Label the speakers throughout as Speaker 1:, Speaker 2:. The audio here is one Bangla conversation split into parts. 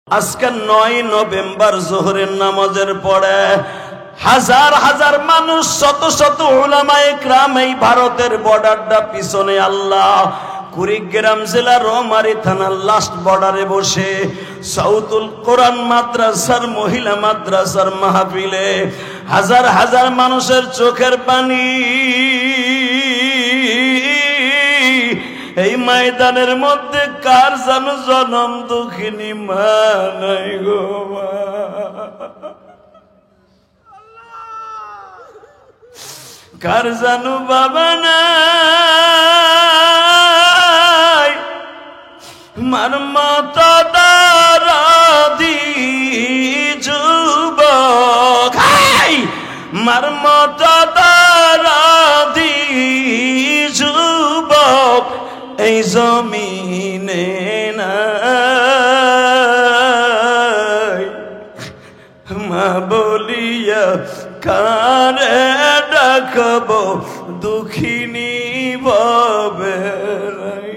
Speaker 1: আজকে 9 নভেম্বর যোহরের নামাজের পরে হাজার হাজার মানুষ, শত শত উলামায়ে কেরাম এই ভারতের বর্ডারটা পিছনে আল্লাহ কুড়িগ্রাম জেলার রৌমারী থানার লাস্ট বর্ডারে বসে সাউতুল কোরআন মাদ্রাসার মহিলা মাদ্রাসার মাহফিলে হাজার হাজার মানুষের চোখের পানি এই ময়দানের মধ্যে কার যেন জনম দুঃখিনী মা নাই গো মা, কার জানু বাবা নাই, মার মতো দারাদি যুবক, মার মতো দারাদি যুবক এই জমিনে নাই, মা বলিয়া কারে ডাকব দুঃখিনী বাবে নাই।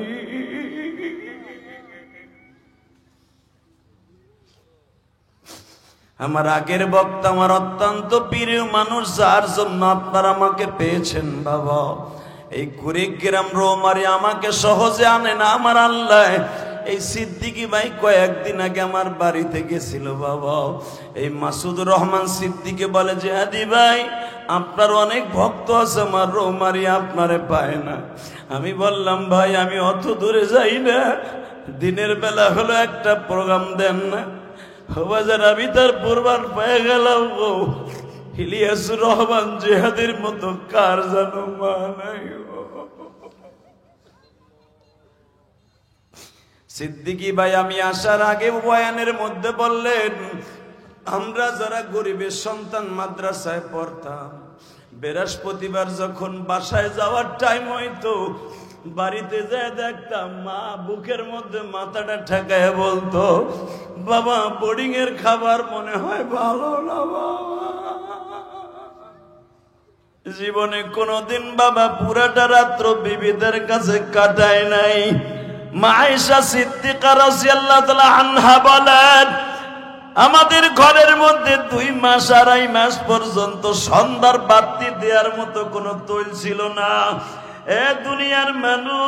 Speaker 1: আমার আগের বক্তা আমার অত্যন্ত প্রিয় মানুষ, যার জন্য আপনারা আমাকে পেয়েছেন বাবা, এই কুড়িগ্রাম রৌমারী আমাকে সহজে আনে না আমার আল্লাহ। এই সিদ্দিকী ভাই কয়েকদিন আগে আমার বাড়িতে গেছিল বাবা, এই মাসুদুর রহমান সিদ্দিকী বলে যে হাদি ভাই আপনার অনেক ভক্ত আছে আমার রৌমারী আপনারে পায় না। আমি বললাম ভাই আমি অত দূরে যাই না, দিনের বেলা হলো একটা প্রোগ্রাম দেন না। বাজার আমি তার পূর্বার পেয়ে গেলাম গো, ইলিয়াসুর রহমান জিহাদের মতো কার জানো মা নাই। সিদ্দিকী ভাই আমি আসার আগে বয়ানের মধ্যে বললেন, আমরা যারা গরিবের সন্তান মাদ্রাসায় পড়তাম, বৃহস্পতিবার যখন বাসায় যাওয়ার টাইম হইতো বাড়িতে যায় দেখতাম মা বুকের মধ্যে মাথাটা ঠেকায় বলতো, বাবা বোর্ডিং এর খাবার মনে হয় ভালো না বাবা। জীবনে কোনদিন বাবা পুরাটা রাত্র বিবিদের কাছে কাটায় নাই। মা আয়েশা সিদ্দিকা রাদিয়াল্লাহু তাআলা আনহা বলেন, আমাদের ঘরের মধ্যে 2 মাস 2.5 মাস পর্যন্ত সন্ধ্যার বাতি দেওয়ার মতো কোনো তৈল ছিল না। এ দুনিয়ার মানুষ,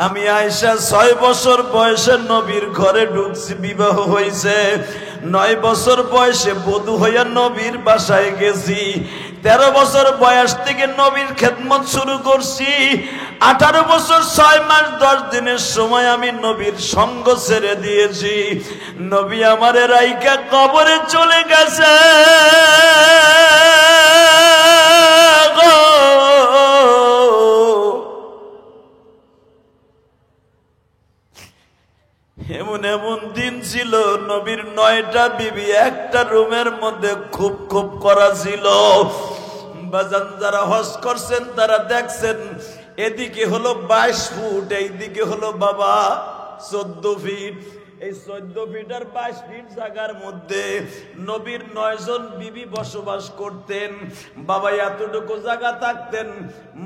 Speaker 1: আমি আয়েশা 6 বছর বয়সে নবীর ঘরে ঢুকছি, বিবাহ হয়েছে 9 বছর বয়সে বধূ হইয়া নবীর বাসায় গেছি, 13 বছর বয়স থেকে নবীর খেদমত শুরু করছি, 18 বছর 6 মাস 10 দিনের সময় আমি নবীর সঙ্গ ছেড়ে দিয়েছি। নবী আমারে রাইকা কবরে চলে গেছে এমন এমন দিন ছিল নবীর 9টা বিবি একটা রুমের মধ্যে খুব খুব করা ছিল। বাজান যারা হজ করছেন তারা দেখছেন, এদিকে হলো 22 ফুট, এইদিকে হলো বাবা 14 ফিট। এই 14 ফিট আর 22 ফিট জায়গার মধ্যে নবীর 9 জন বিবি বসবাস করতেন। বাবা এতটুকু জায়গা থাকতেন,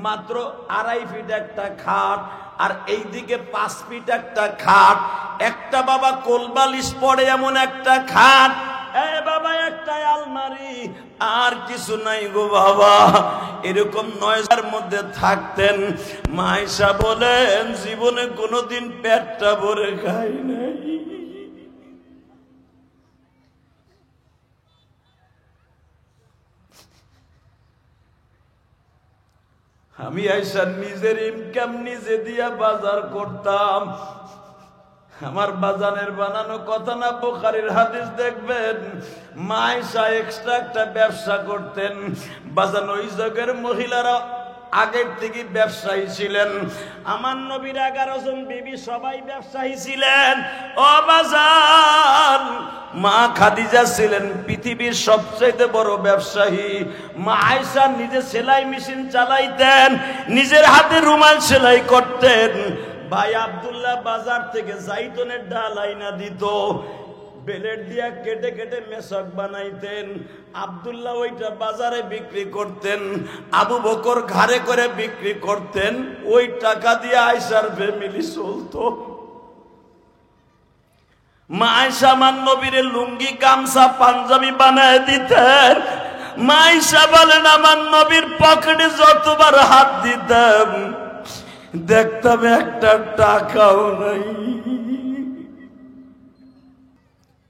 Speaker 1: মাত্র 2.5 ফিট একটা খাট, আর এইদিকে 5 ফিট একটা খাট, একটা বাবা কোলবালিশ পড়ে এমন একটা খাট, এ বাবা একটা আলমারি, আর কিছু নাই গো বাবা। এরকম 9টার মধ্যে থাকতেন। মা আয়েশা বলেন জীবনে কোনোদিন পেটটা ভরে খাই নাই। আমি আয়েশা নিজের ইনকাম নিজে দিয়া বাজার করতাম। আমার বাজানের বানানো কথা না, বুখারীর হাদিস দেখবেন, মা আয়েশা এক্সট্রা একটা ব্যবসা করতেন। বাজান ওই যুগের মহিলারা আগের থেকে ব্যবসায়ী ছিলেন। আমার নবীর 11 জন বিবি সবাই ব্যবসায়ী ছিলেন। ও বাজান, মা খাদিজা ছিলেন পৃথিবীর সবচেয়ে বড় ব্যবসায়ী। মা আয়েশা নিজে সেলাই মেশিন চালাইতেন, নিজের হাতে রুমাল সেলাই করতেন। ভাই আব্দুল্লাহ বাজার থেকে জাইতুনের ডাল আইনা দিত। বেলেট দিয়া কেটে কেটে মেশক বানাইতেন। আব্দুল্লাহ ওইটা বাজারে বিক্রি করতেন, আবু বকর ঘাড়ে করে বিক্রি করতেন। ওই টাকা দিয়ে আয়েশার ফ্যামিলি চলতো। মা আয়েশা আমার নবীর লুঙ্গি গামছা পাঞ্জাবি বানায় দিতেন। মা আয়েশা বলেন আমার নবীর পকেটে যতবার হাত দিতাম দেখতাম একটা টাকাও নাই।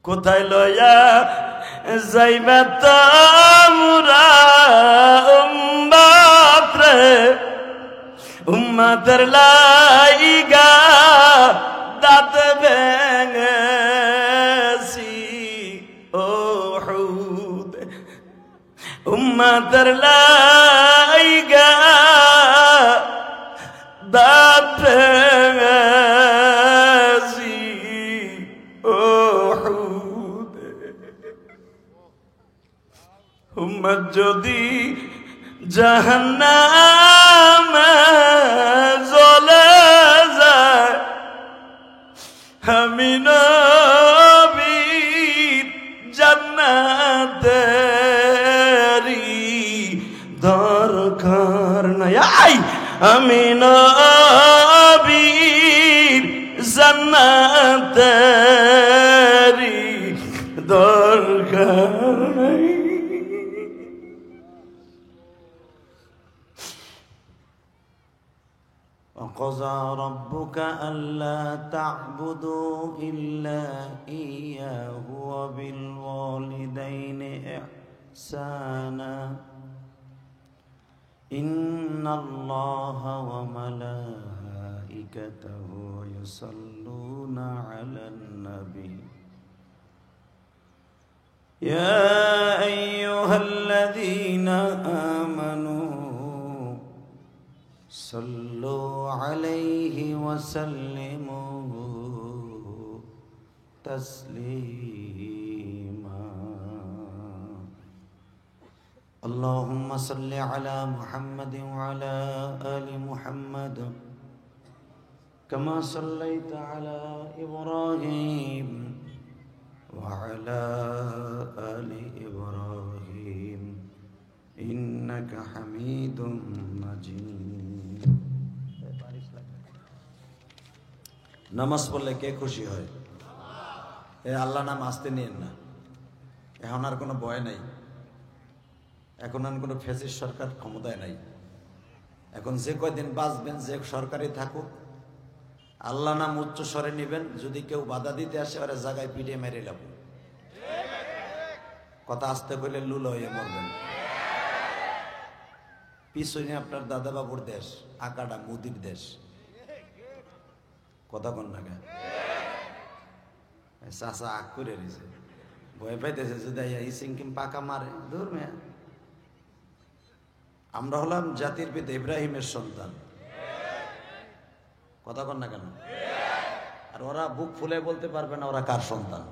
Speaker 1: কোথায় লয়া যাইবা তোমরা উম্মত রে, উম্মতের লাইগা দাঁত ভেঙেছি ওহুদ, উম্মতের লাইগা দাঁত ভেঙেছি ওহুদ। উম্মত যদি জাহান্নামে জ্বলে যায়, আমি নবীর জান্নাতেরই দরকার নাই। আমি নবীর জান্নাতেরই দরকার নাই। وقضى ربك ألا تعبدوا إلا إياه وبالوالدين إحسانا إن الله وملائكته يصلون على النبي يا أيها الذين آمنوا صلوا عليه وسلموا تسليما اللهم صل على محمد وعلى آل محمد كما صليت على إبراهيم وعلى آل إبراهيم إنك حميد مجيد। নামাজ পড়লে কে খুশি হয়? আল্লাহ নাম আসতে নিয়েন না। এখন আর কোনো ভয় নাই, এখন আর কোনো ফ্যাসিস্ট সরকার ক্ষমতায় নাই। এখন যে কয়দিন বাঁচবেন, যে সরকারই থাকুক, আল্লাহ নাম উচ্চ স্বরে নিবেন। যদি কেউ বাধা দিতে আসে ওরা জায়গায় পিটিয়ে মেরে লাভ। কথা আসতে কইলে লুল হয়ে মরবেন। পিছনে আপনার দাদা বাবুর দেশ, আকাডা মুদির দেশ। কথা কন না কেন? চাষা আগ করে দিছে, ভয় পাইতেছে যদি সিংকিম পাকা মারে। দূর মেয়া, আমরা হলাম জাতির পিতা ইব্রাহিমের সন্তান। কথা কন না কেন? আর ওরা বুক ফুলে বলতে পারবে না ওরা কার সন্তান।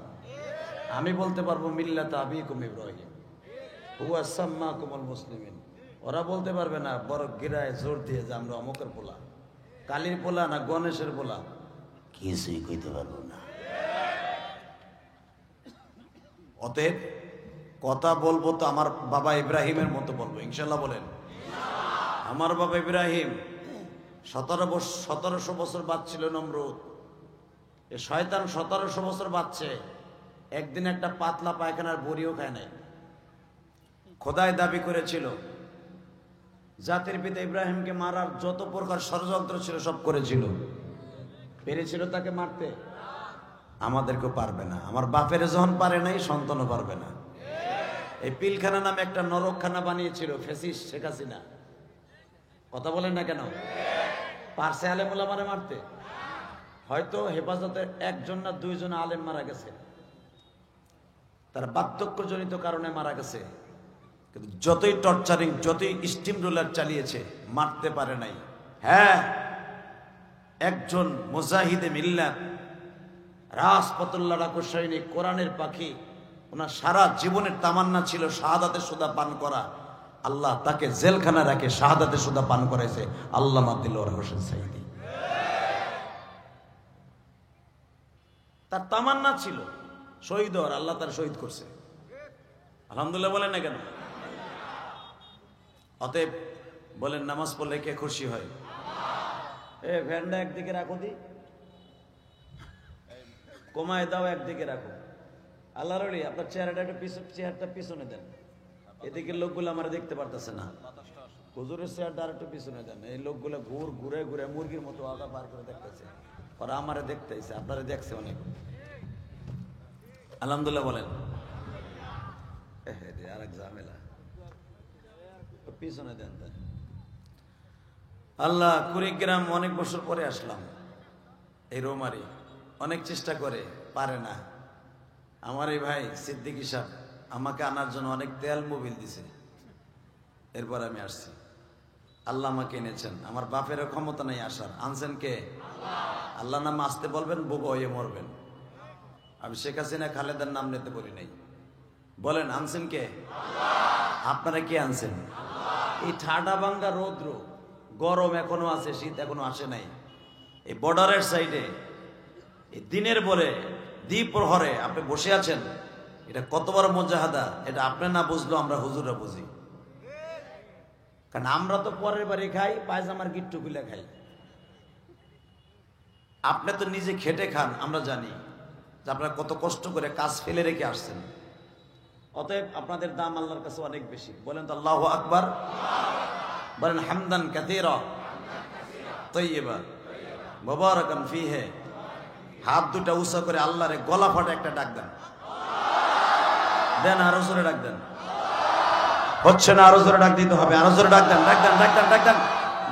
Speaker 1: আমি বলতে পারবো মিল্লাত আবিকুম ইব্রাহিম হুয়া সাম্মাকুমুল মুসলিমিন। ওরা বলতে পারবে না বড় গিরায় জোর দিয়ে যে আমরা অমুকের পোলা, কালীর পোলা না গণেশের পোলা, কিছুই কইতে পারবো না। অতএব কথা বলবো তো আমার বাবা ইব্রাহিমের মতো বলবো, ইনশাল্লাহ বলেন। আমার বাবা ইব্রাহিম 1700 বছর বাঁচছিল নমরুদ। এ শয়তান 1700 বছর বাঁচছে, একদিন একটা পাতলা পায়খানার বড়িও খায় নাই। খোদায় দাবি করেছিল, জাতির পিতা ইব্রাহিমকে মারার যত প্রকার ষড়যন্ত্র ছিল সব করেছিল। পেরেছিল তাকে মারতে? আমাদেরকেও পারবে না। আমার বাপের যখন পারে নাই, সন্তানও পারবে না। এই পিলখানা নামে একটা নরকখানা বানিয়েছিল ফ্যাসিস্ট শেখ হাসিনা। কথা বলেন না কেন? পারছে আলেম ওলামারে মারতে? হয়তো হেফাজতের একজন না দুইজন আলেম মারা গেছে, তার বার্ধক্যজনিত কারণে মারা গেছে। কিন্তু যতই টর্চারিং, যতই স্টিম রোলার চালিয়েছে, মারতে পারে নাই। হ্যাঁ, একজন মুজাহিদে মিল্লাত, রাজপতুল্লাহ ডাকুর সৈনিক, কোরআনের পাখি, ওনার সারা জীবনের তামান্না ছিল শাহাদাতের সুদা পান করা। আল্লাহ তাকে জেলখানা রাখে শাহাদাতের সুদা পান করাইছে আল্লামা দিলওয়ার হোসেন সাইদি। তার তামান্না ছিল শহীদ হওয়ার, আল্লাহ তার শহীদ করছে। আলহামদুলিল্লাহ বলেন না কেন? অতএব বলেন নামাজ পড়লে কে খুশি হয়? এ ভ্যানটা একদিকে রাখো, দি কমায় দাও, একদিকে রাখো। আল্লাহর ওলি আপনার চেহারাটা একটু চেহারাটা পিছনে দেন, এদিকে লোকগুলো আমার দেখতে পারতেছে না। হুজুরের চেহারাটা আর একটু পিছনে দেন। এই লোকগুলো ঘুরে ঘুরে মুরগির মতো আদা বার করে দেখতেছে, ওরা আমারে দেখতেছে, আপনারা দেখছে অনেক। আলহামদুলিল্লাহ বলেন। আর এক ঝামেলা, পিছনে দেন। আল্লাহ, কুড়িগ্রাম অনেক বছর পরে আসলাম। এই রোমারি অনেক চেষ্টা করে, পারে না। আমার এই ভাই সিদ্দিকী সাহেব আমাকে আনার জন্য অনেক তেল মোবিল দিছে, এরপর আমি আসছি। আল্লাহ আমাকে এনেছেন, আমার বাপেরও ক্ষমতা নেই আসার। আনছেন কে? আল্লাহ নাম আসতে বলবেন, বোবা হয়ে মরবেন। আমি শেখ হাসিনা খালেদার নাম নিতে বলি নাই। বলেন আনছেন কে? আপনারা কে আনছেন? এই ঠাডা ভাঙ্গা রৌদ্র, গরম এখনো আছে, শীত এখনো আসে নাই। এই বর্ডারের সাইডে এই দিনের পরে দ্বিপ্রহরে আপনি বসে আছেন, এটা কত বড় মুজাহাদা। এটা আপনি না বুঝলো আমরা হুজুররা বুঝি। কারণ আমরা তো পরের বাড়ি খাই, পায়জামার গিট্টু খুলে খাই। আপনি তো নিজে খেটে খান, আমরা জানি যে আপনারা কত কষ্ট করে কাজ ফেলে রেখে আসছেন। অতএব আপনাদের দাম আল্লাহর কাছে অনেক বেশি। বলেন তো আল্লাহু আকবার, বলেন হামদান কাসীরা তাইয়্যিবা মুবারাকান ফীহি। হাত দুটা উঁচা করে আল্লাহরে গলা ফাটা একটা ডাক দেন, দেন আরো জোরে ডাক দেন। হচ্ছে না, আরো জোরে ডাক দিতে হবে, আরো জোরে ডাক দেন, ডাক দেন, ডাক দেন, ডাক দেন,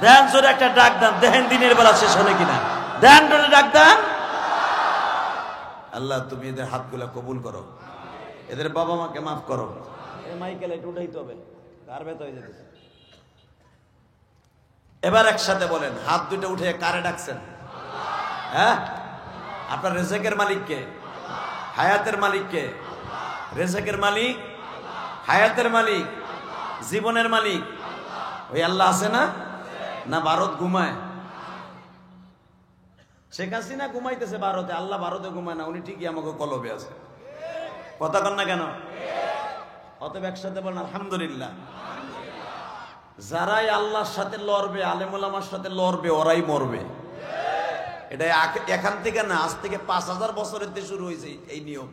Speaker 1: দেন জোরে একটা ডাক দেন। দেখেন দিনের বেলা শেষ হলে কিনা, দেন জোরে ডাক দেন। আল্লাহ তুমি এদের হাতগুলা কবুল করো, এদের বাবা মাকে মাফ করো। মাইকেল একটু উঠাইতে হবে, কার ব্যথা হয়ে যেতেছে। এবার একসাথে বলেন, হাত দুটো উঠে কারে ডাকছেন? হ্যাঁ, আপনার রেজেকের মালিক কে? হায়াতের মালিক কে? রেজেকের মালিক, হায়াতের মালিক, জীবনের মালিক ওই আল্লাহ আছে না? না ভারত ঘুমায়? শেখ হাসিনা ঘুমাইতেছে ভারতে, আল্লাহ ভারতে ঘুমায় না, উনি ঠিকই আমাকে কলবে আছে। কথা কন না কেন? অতএব একসাথে বলেন আলহামদুলিল্লাহ। যারাই আল্লাহর সাথে লড়বে, আলেম ওলামার সাথে লড়বে, ওরাই মরবে। এটা এখান থেকে না, আজ থেকে 5000 বছরের থেকে শুরু হয়েছে এই নিয়ম।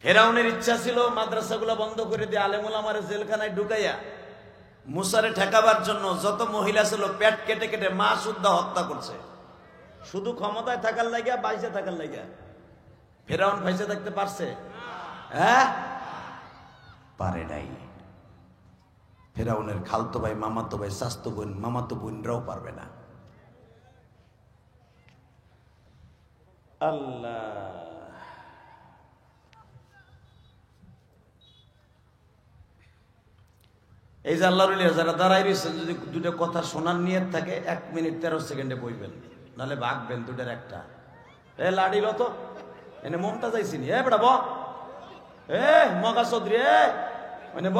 Speaker 1: ফেরাউনের ইচ্ছা ছিল মাদ্রাসাগুলো বন্ধ করে দিয়ে আলেম ওলামারে জেলখানায় ঢুকাইয়া মুসারে ঠেকাবার জন্য যত মহিলা ছিল পেট কেটে কেটে মা সুদ্ধা হত্যা করছে, শুধু ক্ষমতায় থাকার লাগিয়া, বাইসে থাকার লাগিয়া। ফেরাউন বাইসে থাকতে পারছে? হ্যাঁ, পারে নাই। ফেরাউনের খালতো ভাই, মামাতো ভাই, চাচতো বোন, মামাতো বোনরাও পারবে না। আল্লাহ, এই যে আল্লাহর ওলি যারা দাঁড়াই রয়েছেন, যদি দুটো কথা শোনার নিয়ত থাকে 1 মিনিট 13 সেকেন্ডে বইবেন, নাহলে ভাগবেন দুটার একটা। এ লাড়িল তো এনে মমতা যাইছিনি, এ বেটা ব, এ মগা চৌধুরী, এ মানে ব।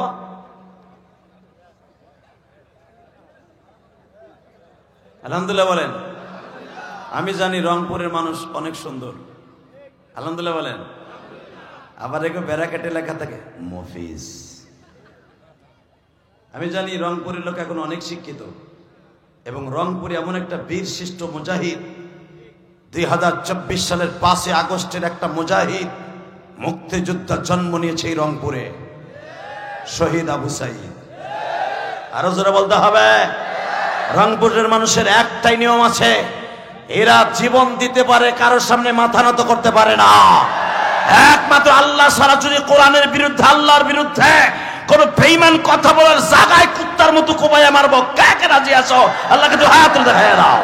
Speaker 1: আলহামদুলিল্লাহ বলেন। আমি জানি রংপুরের মানুষ অনেক সুন্দর, আলহামদুলিল্লাহ বলেন। আবার একটু ব্যারাকেটে লেখা থাকে মফিজ। আমি জানি রংপুরের লোক এখন অনেক শিক্ষিত, এবং রংপুরে এমন একটা বীর শ্রেষ্ঠ মুজাহিদ, 2024 সালের 5 আগস্টের একটা মুজাহিদ, মুক্তিযোদ্ধা জন্ম নিয়েছে এই রংপুরে, শহীদ আবু সাঈদ। আরো জোরে বলতে হবে। রংপুরের মানুষের একটাই নিয়ম আছে, এরা জীবন দিতে পারে, কারোর সামনে মাথা নত করতে পারে না। একমাত্র আল্লাহ ছাড়া। যদি কোরআনের বিরুদ্ধে, আল্লাহর বিরুদ্ধে কোন বেঈমান কথা বলার জায়গায় কুত্তার মতো কোবাইয়া মারবো, কে কে রাজি আছো? আল্লাহকে তো হাত দেখায় দাও।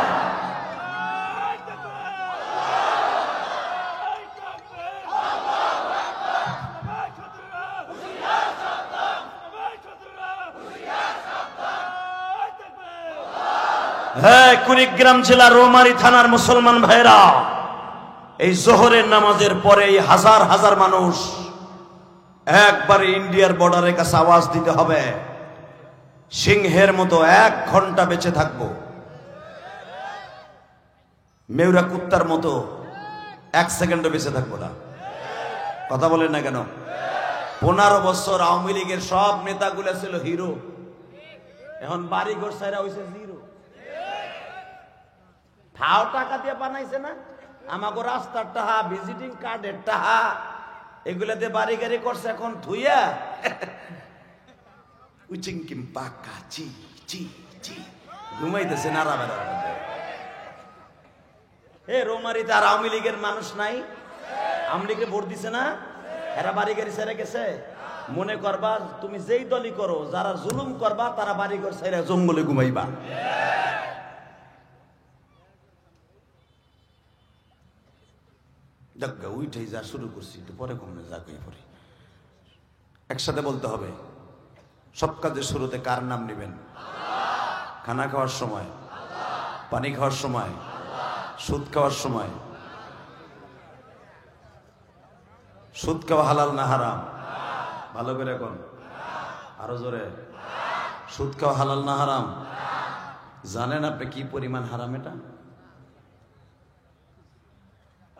Speaker 1: হ্যাঁ, কুড়িগ্রাম জেলা রৌমারী থানার মুসলমান ভাইরা, এই জোহরের নামাজের পরে হাজার হাজার মানুষ একবারে ইন্ডিয়ার বর্ডারের কাছে আওয়াজ দিতে হবে, সিংহের মতো 1 ঘন্টা বেঁচে থাকবো। মেউরা কুত্তার মতো 1 সেকেন্ডও বেঁচে থাকবো না। কথা বলেন না কেন? 15 বছর আওয়ামী লীগের সব নেতাগুলো ছিল হিরো, এখন বাড়ি ঘর সাইরা হইছে জিরো। ঠাও টাকা দিয়ে বানাইছে না, আমাগো রাস্তার টাহা, ভিজিটিং কার্ডের টাহা, এগুলা দিয়ে বাড়ি গাড়ি করছে, এখন ধুইয়া উচিংকিম পাকা চি চি চি ঘুমাইতেছে নারা বেড়া। এ রোমারিতে আর আওয়ামী লীগের মানুষ নাই? আওয়ামী লীগে ভোট দিছে না, এরা বাড়ি গাড়ি ছেড়ে গেছে। মনে করবা তুমি যেই দলই করো, যারা জুলুম করবা তারা বাড়ি ঘর ছেড়ে জঙ্গলে ঘুমাইবা। উঠেই যা শুরু করছি, একটু পরে ঘুমনে যা কই পড়ি। একসাথে বলতে হবে, সব কাজের শুরুতে কার নাম নেবেন? খানা খাওয়ার সময়, পানি খাওয়ার সময়, সুদ খাওয়ার সময়। সুদ খাওয়া হালাল না হারাম? ভালো করে এখন, আরো জোরে। সুদ খাওয়া হালাল না হারাম? জানেন আপনি কি পরিমাণ হারাম এটা?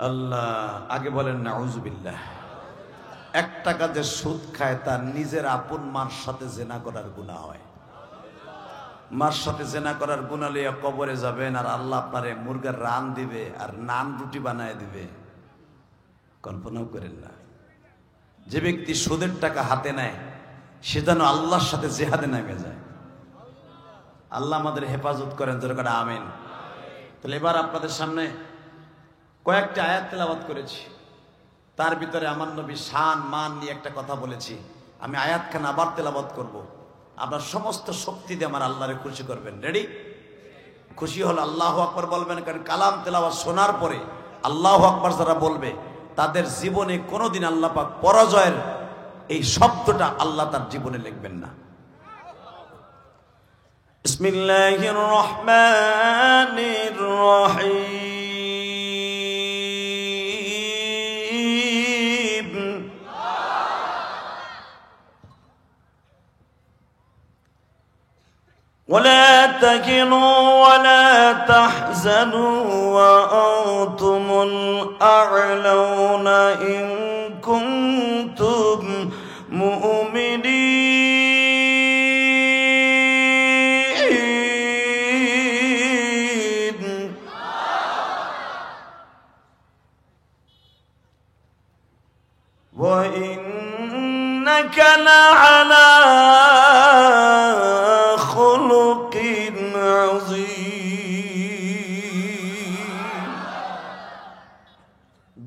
Speaker 1: আল্লাহ আগে বলেন নাউজুবিল্লাহ। 1 টাকা যে সুদ খায় তার নিজের আপন মার সাথে জেনা করার গুনাহ হয়। মার সাথে জেনা করার গুনাহ লইয়া কবরে যাবেন, আর আল্লাহ আপনারে মুরগার রান দিবে আর নান রুটি বানায় দিবে। কল্পনাও করেন না। যে ব্যক্তি সুদের টাকা হাতে নেয় সে যেন আল্লাহর সাথে জিহাদে নেমে যায়। আল্লাহ আমাদের হেফাজত করেন, যেরকম আমিন। তাহলে এবার আপনাদের সামনে কয়েকটা আয়াত তেলাওয়াত করেছি, তার ভিতরে আমার নবী শান মান নিয়ে একটা কথা বলেছি। আমি আয়াতখানা আবার তেলাওয়াত করব, আপনার সমস্ত শক্তি দিয়ে আমার আল্লাহরে খুশি করবেন। রেডি? খুশি হলে আল্লাহু আকবার বলবেন, কারণ কালাম তেলাওয়াত শোনার পরে আল্লাহু আকবার যারা বলবে তাদের জীবনে কোনোদিন আল্লাহ পাক পরাজয়ের এই শব্দটা আল্লাহ তার জীবনে লিখবেন না। বিসমিল্লাহির রহমানির রহিম। ولا تهنوا ولا تحزنوا وأنتم الأعلون إن كنتم مؤمنين وإنك لعلى خلق عظيم।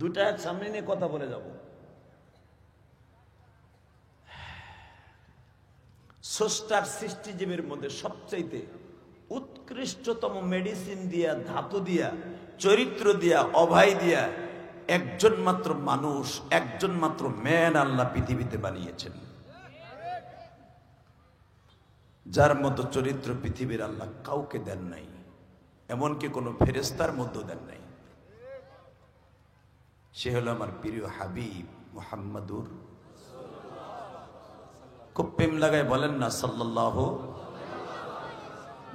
Speaker 1: দুটা সামনে নিয়ে কথা বলে যাব। স্রষ্টার সৃষ্টিজীবের মধ্যে সবচাইতে উৎকৃষ্টতম মেডিসিন দিয়া, ধাতু দিয়া, চরিত্র দিয়া, অভয় দিয়া একজন মাত্র মানুষ, একজন মাত্র ম্যান আল্লাহ পৃথিবীতে বানিয়েছেন, যার মতো চরিত্র পৃথিবীর আল্লাহ কাউকে দেন নাই, এমনকি কোনো ফেরেশতার মধ্যে দেন নাই। সে হলো আমার প্রিয় হাবিব মুহাম্মাদুর। খুব প্রেম লাগায় বলেন না সাল্লাল্লাহু।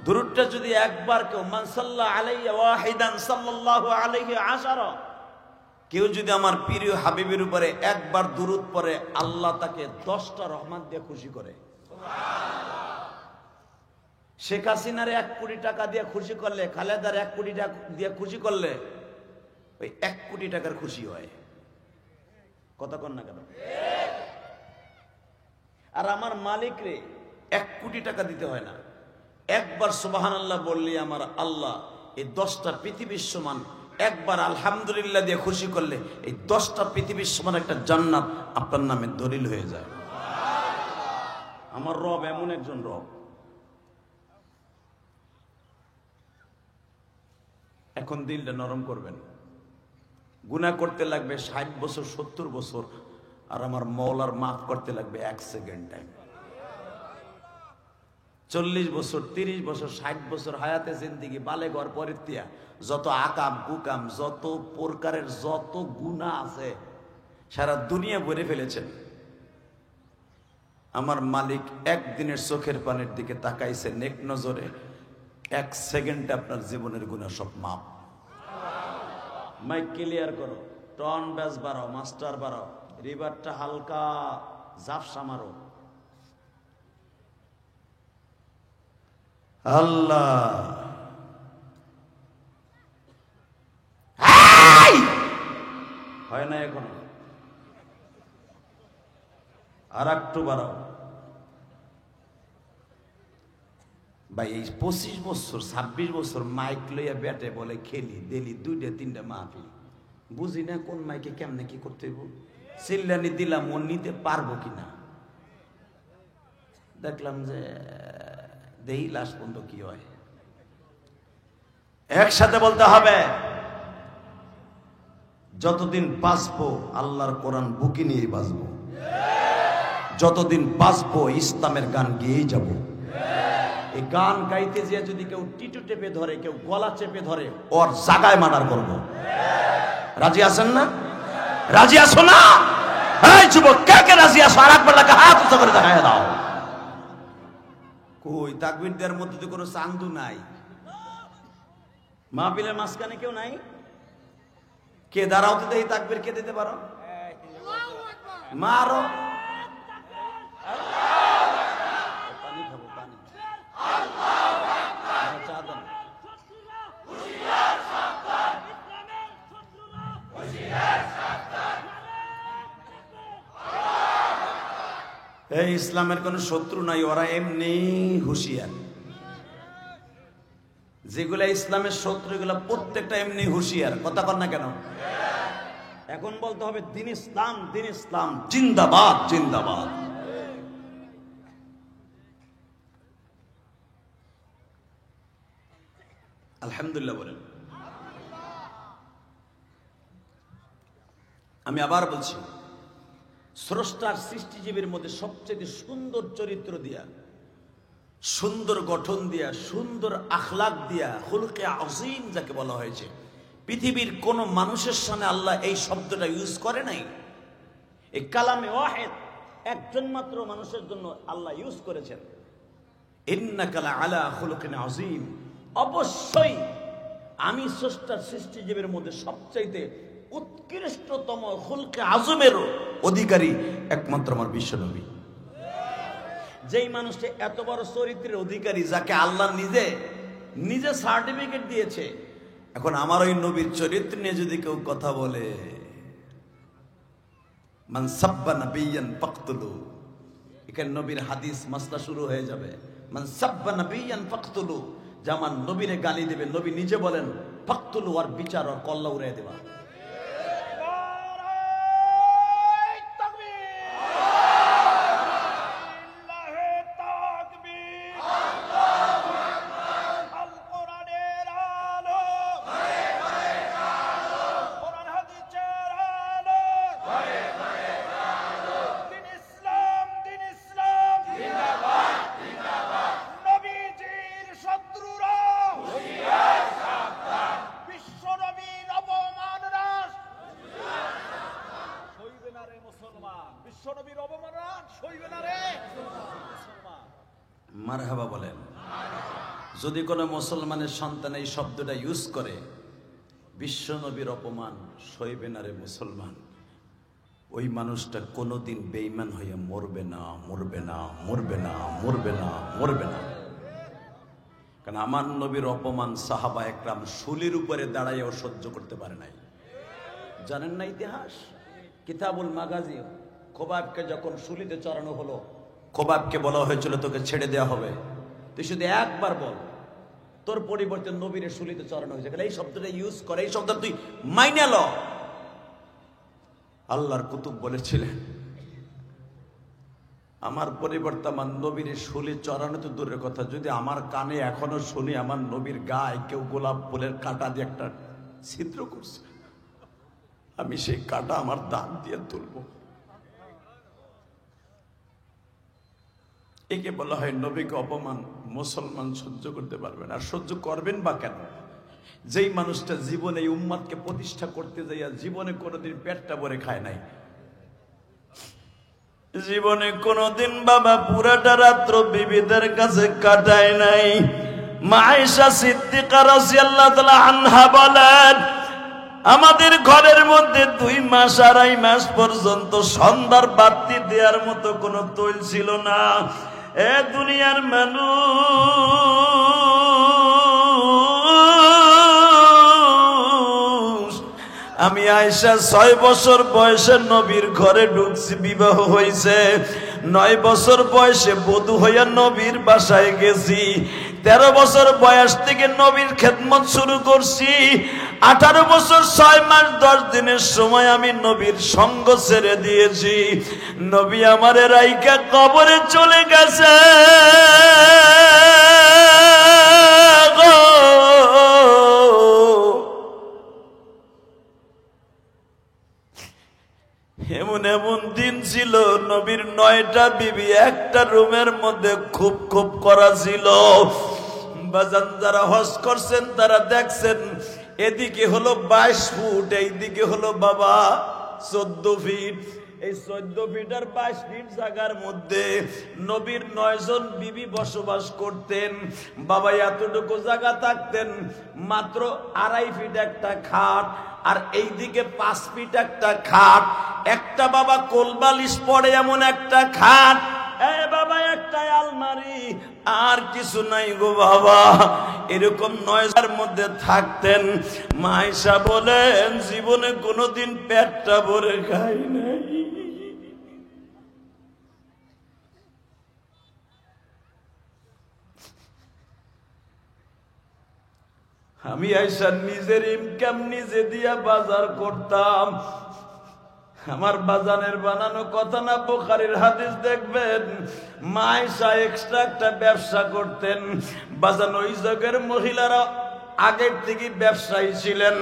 Speaker 1: দুরূদটা যদি একবার কেউ মান সাল্লা আলাইহি ওয়াহিদান সাল্লাল্লাহু আলাইহি আশারা, কেউ যদি আমার প্রিয় হাবিবের উপরে একবার দুরূদ পড়ে আল্লাহ তাকে 10টা রহমত দিয়ে খুশি করে। শেখ হাসিনার 1 কোটি টাকা দিয়ে খুশি করলে, খালেদার 1 কোটি টাকা দিয়ে খুশি করলে ওই 1 কোটি টাকার খুশি হয়। কথা কন না কেন? আর আমার মালিক রে 1 কোটি টাকা দিতে হয় না, একবার সুবহানাল্লাহ বললি আমার আল্লাহ এই 10টা পৃথিবীর সমান, একবার আলহামদুলিল্লাহ দিয়ে খুশি করলে এই 10টা পৃথিবীর সমান একটা জান্নাত আপনার নামে দলিল হয়ে যায়। আমার রব এমন একজন রব। এখন দিলটা নরম করবেন। গুনাহ করতে লাগবে 60 বছর 70 বছর, আর আমার মওলার মাফ করতে লাগবে 1 সেকেন্ড টাইম। 40 বছর 30 বছর 60 বছর হায়াতে জিন্দেগি বালে ঘর পরিত্যাগ, যত আকাম কুকাম, যত প্রকারের যত গুনাহ আছে সারা দুনিয়া ভরে ফেলেছেন। আমার মালিক একদিনের চোখের পানির দিকে তাকাইছে নেক নজরে, 1 সেকেন্ডে আপনার জীবনের গুনাহ সব মাপ। মাইক ক্লিয়ার করো, টন ব্যাস বাড়াও, মাস্টার বাড়াও, রিভারটা হালকা ঝাপসা মারো। আল্লাহ হয় না এখন, আর একটু বাড়াও ভাই। এই 25 বছর 26 বছর মাইক লইয়া ব্যাটে বলে খেলি, দিলি 2-3টা মাহফিল, বুঝি না কোন মাইকে কেমনে কি করতে হইব। চিল্লানি দিলাম, ও নিতে পারবো কিনা। দেখলাম যে দেহি লাস্ট পর্যন্ত কি হয়। একসাথে বলতে হবে, যতদিন বাঁচবো আল্লাহর কোরআন বুকে নিয়ে বাঁচবো, যতদিন বাঁচবো ইসলামের গান গেয়েই যাব। এই গান গাইতে যে যদি কেউ টিটু চেপে ধরে, কেউ গলা চেপে ধরে, ওর জায়গায় মার্ডার করবো। রাজি আছেন না? রাজি আছো না? এই যুবক, কে কে রাজি আছো? আর একবার লাগে হাত উঁচু করে দেখায় দাও। কই তাকবীর দেওয়ার মধ্যে তো কোনো চান্দু নাই, মাহফিলের মাঝখানে কেউ নাই। কে দাঁড়াও তো দেখি, তাকবীর কে দিতে পারো? মারো। পানি খাবো, পানি। চা দাও। এই ইসলামের কোন শত্রু নাই, ওরা এমনি হুঁশিয়ার। যেগুলা ইসলামের শত্রু, এগুলা প্রত্যেকটা এমনি হুঁশিয়ার। কথা কর না কেন? এখন বলতে হবে দিন ইসলাম, দিন ইসলাম, জিন্দাবাদ, জিন্দাবাদ। আলহামদুলিল্লাহ বলেন। আমি আবার বলছি, স্রষ্টার সৃষ্টিজীবীর মধ্যে সবচেয়ে সুন্দর চরিত্র দিয়া, সুন্দর গঠন দিয়া, সুন্দর আখলাক দিয়া, খুলকে আযীম যাকে বলা হয়েছে, পৃথিবীর কোন মানুষের সামনে আল্লাহ এই শব্দটা ইউজ করে নাই। এই কালামে ওয়াহিদ একজন মাত্র মানুষের জন্য আল্লাহ ইউজ করেছেন, ইন্নাকা লাআলা খুলুকিন আযীম। অবশ্যই আমি স্রষ্টার সৃষ্টিজীবীর মধ্যে সবচাইতে উৎকৃষ্টতম খুলকে আযমের অধিকারী একমাত্র আমার বিশ্বনবী। যেই মানুষটা এত বড় চরিত্রের অধিকারী, যাকে আল্লাহ নিজে নিজে সার্টিফিকেট দিয়েছে। এখন আমার ওই নবীর চরিত্র নিয়ে যদি কেউ কথা বলে, মান সাব্বা নাবিয়ান ফাকতুলু, এখানে নবীর হাদিস মাসলা শুরু হয়ে যাবে। মান সাব্বা নাবিয়ান ফাকতুলু, যে আমার নবীরে গালি দেবে, নবী নিজে বলেন ফাকতুলু, আর বিচার আর কল্লা উড়িয়ে দেবা। মারহাবা বলেন। যদি কোনো মুসলমানের সন্তান এই শব্দটা ইউজ করে, বিশ্ব নবীর অপমান সইবে না রে মুসলমান, ওই মানুষটা কোনোদিন বেঈমান হয়ে মরবে না, মরবে না, মরবে না, মরবে না, মরবে না। কারণ আমার নবীর অপমান সাহাবা একরাম শুলির উপরে দাঁড়াইয়াও সহ্য করতে পারে নাই। জানেন না ইতিহাস? কিতাবুল মাগাজি, খোবাবকে যখন শুলিতে চড়ানো হলো, খোবাবকে বলা হয়েছিল তোকে ছেড়ে দেওয়া হবে, তুই শুধু একবার বল তোর পরিবর্তে নবীরে শুলিতে চড়ানো হয়েছে। এই শব্দটা ইউজ করে, এই শব্দ তুই মাইনে ল। আল্লাহর কুতুব বলেছিলেন, আমার পরিবর্তে আমার নবীরে শুলি চড়ানো তো দূরের কথা, যদি আমার কানে এখনো শুনি আমার নবীর গায়ে কেউ গোলাপ ফুলের কাঁটা দিয়ে একটা ছিদ্র করছে, আমি সেই কাঁটা আমার দাঁত দিয়ে তুলবো। একে বলা হয় নবীকে অপমান মুসলমান সহ্য করতে পারবে না। আর সহ্য করবেন বা কেন? যেই মানুষটা জীবনে এই উম্মাদকে প্রতিষ্ঠা করতে যাইয়া জীবনে কোনোদিন পেটটা ভরে খায় নাই, জীবনে কোনোদিন বাবা পুরাটা রাত্র বিবিদের কাছে কাটায় নাই। মা আয়েশা সিদ্দিকা রাদিয়াল্লাহু তাআলা আনহা বলেন, আমাদের ঘরের মধ্যে 2 মাস 2.5 মাস পর্যন্ত সন্ধ্যার বাতি দেওয়ার মতো কোনো তৈল ছিল না। এ দুনিয়ার মানুষ, আমি আয়েশা 6 বছর বয়সে নবীর ঘরে ঢুকছি, বিবাহ হয়েছে। 9 বছর বয়সে বধূ হইয়া নবীর বাসায় গেছি। 13 বছর বয়স থেকে নবীর খেদমত শুরু করছি। 18 বছর 6 মাস 10 দিনের সময় আমি নবীর সঙ্গ ছেড়ে দিয়েছি। নবী আমারে রাইকা কবরে চলে গেছে। এমন এমন দিন ছিল নবীর 9টা বিবি একটা রুমের মধ্যে খুব খুব করা ছিল। বাজান যারা হজ করছেন তারা দেখছেন, এদিকে হলো 22 ফুট, এইদিকে হলো বাবা 14 ফিট। এই 14 ফিট আর 22 ফিট জায়গার মধ্যে নবীর 9 জন বিবি বসবাস করতেন। বাবা এতটুকু জায়গা থাকতেন, মাত্র 2.5 ফিট একটা খাট, আর এইদিকে 5 ফিট একটা খাট। একটা বাবা কোলবালিশ পড়ে এমন একটা খাট, এ বাবা একটা আলমারি, আর কিছু নাই গো বাবা। এরকম 9টার মধ্যে থাকতেন। মা আয়েশা বলেন, জীবনে কোনোদিন পেটটা ভরে খাই নাই। আমি আয়েশা নিজের ইনকাম নিজে দিয়া বাজার করতাম। আমার বাজানের বানানো কথা না, বুখারীর হাদিস দেখবেন। মা আয়েশা এক্সট্রা একটা ব্যবসা করতেন। বাজান ওই যুগের মহিলারা আগের থেকে ব্যবসায়ী ছিলেন।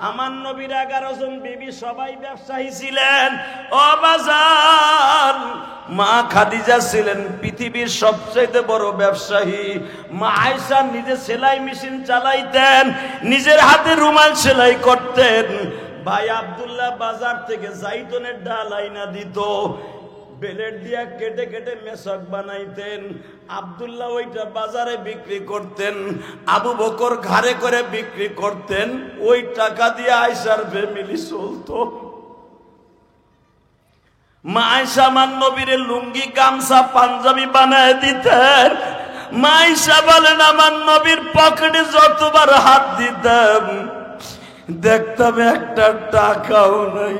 Speaker 1: আমার নবীর 11 জন বিবি সবাই ব্যবসায়ী ছিলেন। ও বাজান, মা খাদিজা ছিলেন পৃথিবীর সবচেয়ে বড় ব্যবসায়ী। মা আয়েশা নিজে সেলাই মেশিন চালাইতেন, নিজের হাতে রুমাল সেলাই করতেন। ভাই আব্দুল্লাহ বাজার থেকে জাইতুনের ডাল আইনা দিত, বেলেট দিয়া কেটে কেটে মেশক বানাইতেন। আব্দুল্লাহ ওইটা বাজারে বিক্রি করতেন, আবু বকর ঘাড়ে করে বিক্রি করতেন। ওই টাকা দিয়ে আয়েশার ফ্যামিলি চলতো। মা আয়েশা আমার নবীর লুঙ্গি গামছা পাঞ্জাবি বানায় দিতেন। মা আয়েশা বলেন, আমার নবীর পকেটে যতবার হাত দিতাম দেখতাম একটা টাকাও নাই।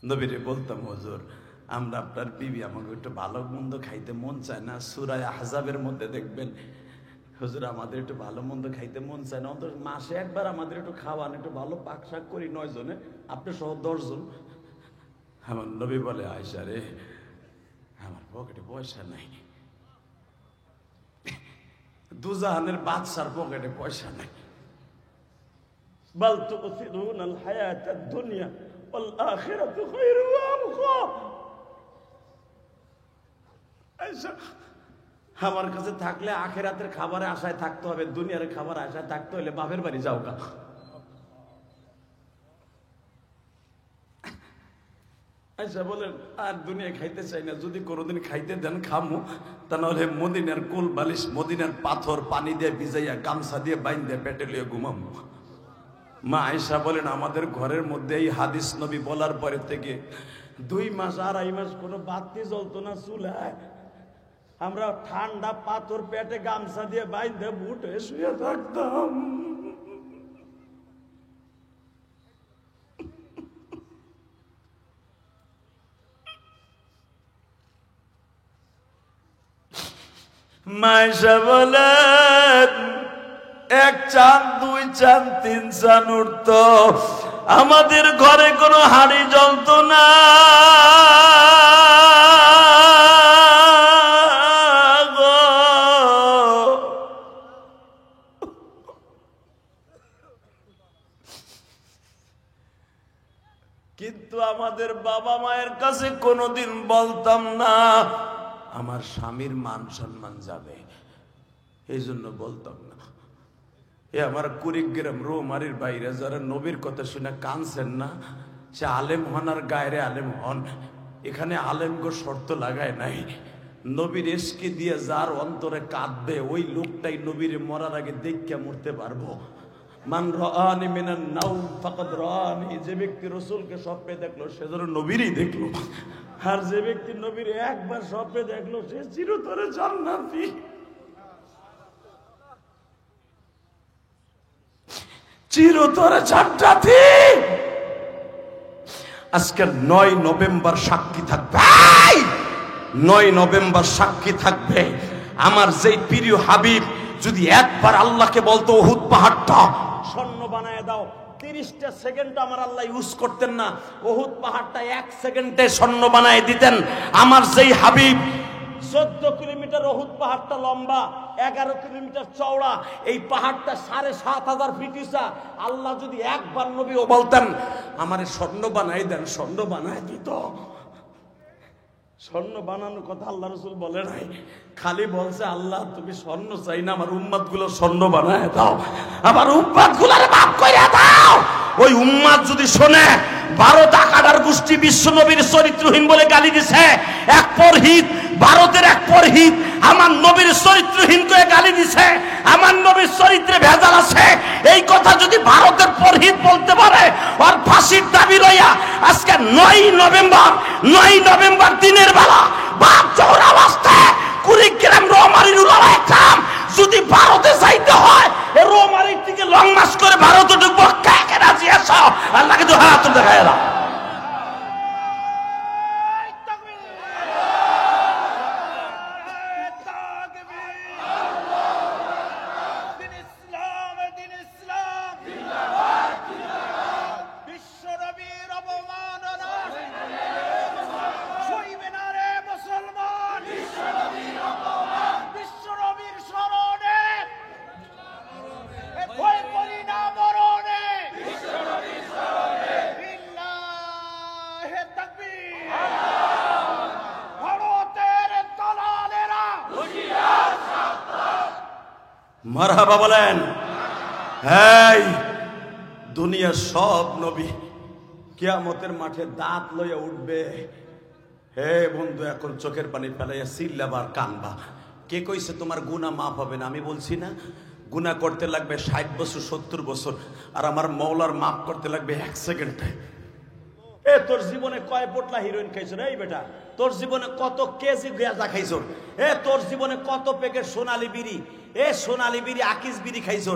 Speaker 1: নবীরে বলতাম, হুজুর আমরা আপনার বিবি, আমাকে একটু ভালো মন্দ খাইতে মন চায় না। সূরা আহজাবের মধ্যে দেখবেন, হুজুর আমাদের একটু ভালো মন্দ খাইতে মন চায় না, অন্তত মাসে একবার আমাদের একটু খাওয়ান, একটু ভালো পাক শাক করি 9 জনে, আপনি সহ 10 জন। আমার নবী বলে, আয়েশা রে, আমার পকেটে পয়সা নাই। দুজাহানের বাদশার পকেটে পয়সা নাই। বাল তুসিরুনাল হায়াতাদ দুনিয়া ওয়াল আখিরাতু খায়রু ওয়া আবকা। আয়েশা, আমার কাছে থাকলে আখিরাতের খাবারে আশায় থাকতে হবে, দুনিয়ার খাবার আশায় থাকতে হলে বাপের বাড়ি যাও গা। আয়েশা বলেন, আর দুনিয়া খাইতে চাই না, যদি কোনোদিন খাইতে দেন খামু, তা নাহলে মদিনার কোল বালিশ, মদিনার পাথর পানি দিয়ে ভিজাইয়া গামছা দিয়ে বাইন দিয়ে পেটে লিয়ে ঘুমামু। মা আয়েশা বলেন, আমাদের ঘরের মধ্যে এই হাদিস নবী বলার পরে থেকে 2 মাস 2.5 মাস কোনো বাতি জ্বলতো না চুলায়। আমরা ঠান্ডা পাথর পেটে গামছা দিয়ে বাইন দিয়ে বুটে শুয়ে থাকতাম। মা আয়েশা বলেন, 1 চাঁদ 2 চাঁদ 3 চাঁদ উঠত, আমাদের ঘরে কোনো হাঁড়ি জ্বলতো না। কিন্তু আমাদের বাবা মায়ের কাছে কোনোদিন বলতাম না, আমার স্বামীর মান সম্মান যাবে, এই জন্য বলতাম না। এ আমার কুড়িগ্রাম রৌমারির বাইরে যারা নবীর কথা শুনে কানছেন না, সে আলেম হন আর গায়রে আলেম হন, এখানে আলেমগো শর্ত লাগায় নাই। নবীর ইশকে দিয়ে যার অন্তরে কাঁদবে ওই লোকটাই নবীর মরার আগে দেখে মরতে পারবো। মান রাআনি মিনান নাওম ফাকাদ রাআনি, যে ব্যক্তি রাসূলকে স্বপ্নে দেখলো সে যেন নবীরই দেখলো, আর যে ব্যক্তি নবীর একবার স্বপ্নে দেখলো সে চিরতরে জান্নাতি। চিরতরে জান্নাতি। আজকে 9 নভেম্বর সাক্ষী থাকবে, 9 নভেম্বর সাক্ষী থাকবে আমার যেই প্রিয় হাবিব যদি একবার আল্লাহকে বলতো উহুদ পাহাড়টা স্বর্ণ বানায় দাও, 30টা সেকেন্ড আমার আল্লাহ ইউজ করতেন না, উহুদ পাহাড়টা 1 সেকেন্ডে স্বর্ণ বানায় দিতেন। আমার যেই হাবিব 14 কিলোমিটার উহুদ পাহাড়টা লম্বা, 11 কিলোমিটার চওড়া, এই পাহাড়টা 7,500 ফিট উঁচা। আল্লাহ যদি একবার নবী ও বলতেন আমারে স্বর্ণ বানাই দেন, স্বর্ণ বানায় দিত। স্বর্ণ বানানোর কথা আল্লাহ রাসূল বলে নাই, খালি বলছে আল্লাহ তুমি স্বর্ণ চাই না, আমার উম্মত গুলো স্বর্ণ বানায় দাও, আমার উম্মত গুলারে মাফ করে দাও। ওই উম্মত যদি শোনে 12 টাকার গোষ্ঠী বিশ্ব নবীর চরিত্রহীন বলে গালি দিছে, এক পরহিত ভারতের এক পরহিত আমার নবীর চরিত্রহীন করে গালি দিছে, আমার নবীর চরিত্রে ভেজাল আছে, এই কথা যদি ভারতের পরহিত বলতে পারে আর ফাঁসির দাবি লইয়া আজকে 9 নভেম্বর দিনের বেলা বাপ জোহর অবস্থায় কুড়িগ্রাম রোমারির উলামা একরাম যদি ভারতে যাইতে হয় রোমারির থেকে লং মার্চ করে ভারতে ঢুকবো, কাকে রাজি আছো? আল্লাহকে তো হাত দেখায় দাও। মারহাবা বলেন। এই দুনিয়ার সব নবী কিয়ামতের মাঠে দাঁত লইয়া উঠবে। হে বন্ধু, এখন চোখের পানি ফেলাইয়া চিল্লাবার কানবা। কে কইছে তোমার গুনাহ মাফ হবে না? আমি বলছি না, গুনাহ করতে লাগবে 60 বছর 70 বছর, আর আমার মওলার মাফ করতে লাগবে 1 সেকেন্ডে। এ তোর জীবনে কয় পোটলা হিরোইন খাইছ রে? এই বেটা, তোর জীবনে কত কেজি গাঁজা খাইছ? এ তোর জীবনে কত প্যাকেট সোনালী বিড়ি, এ সোনালী বিড়ি আকিস বিড়ি খাইছ?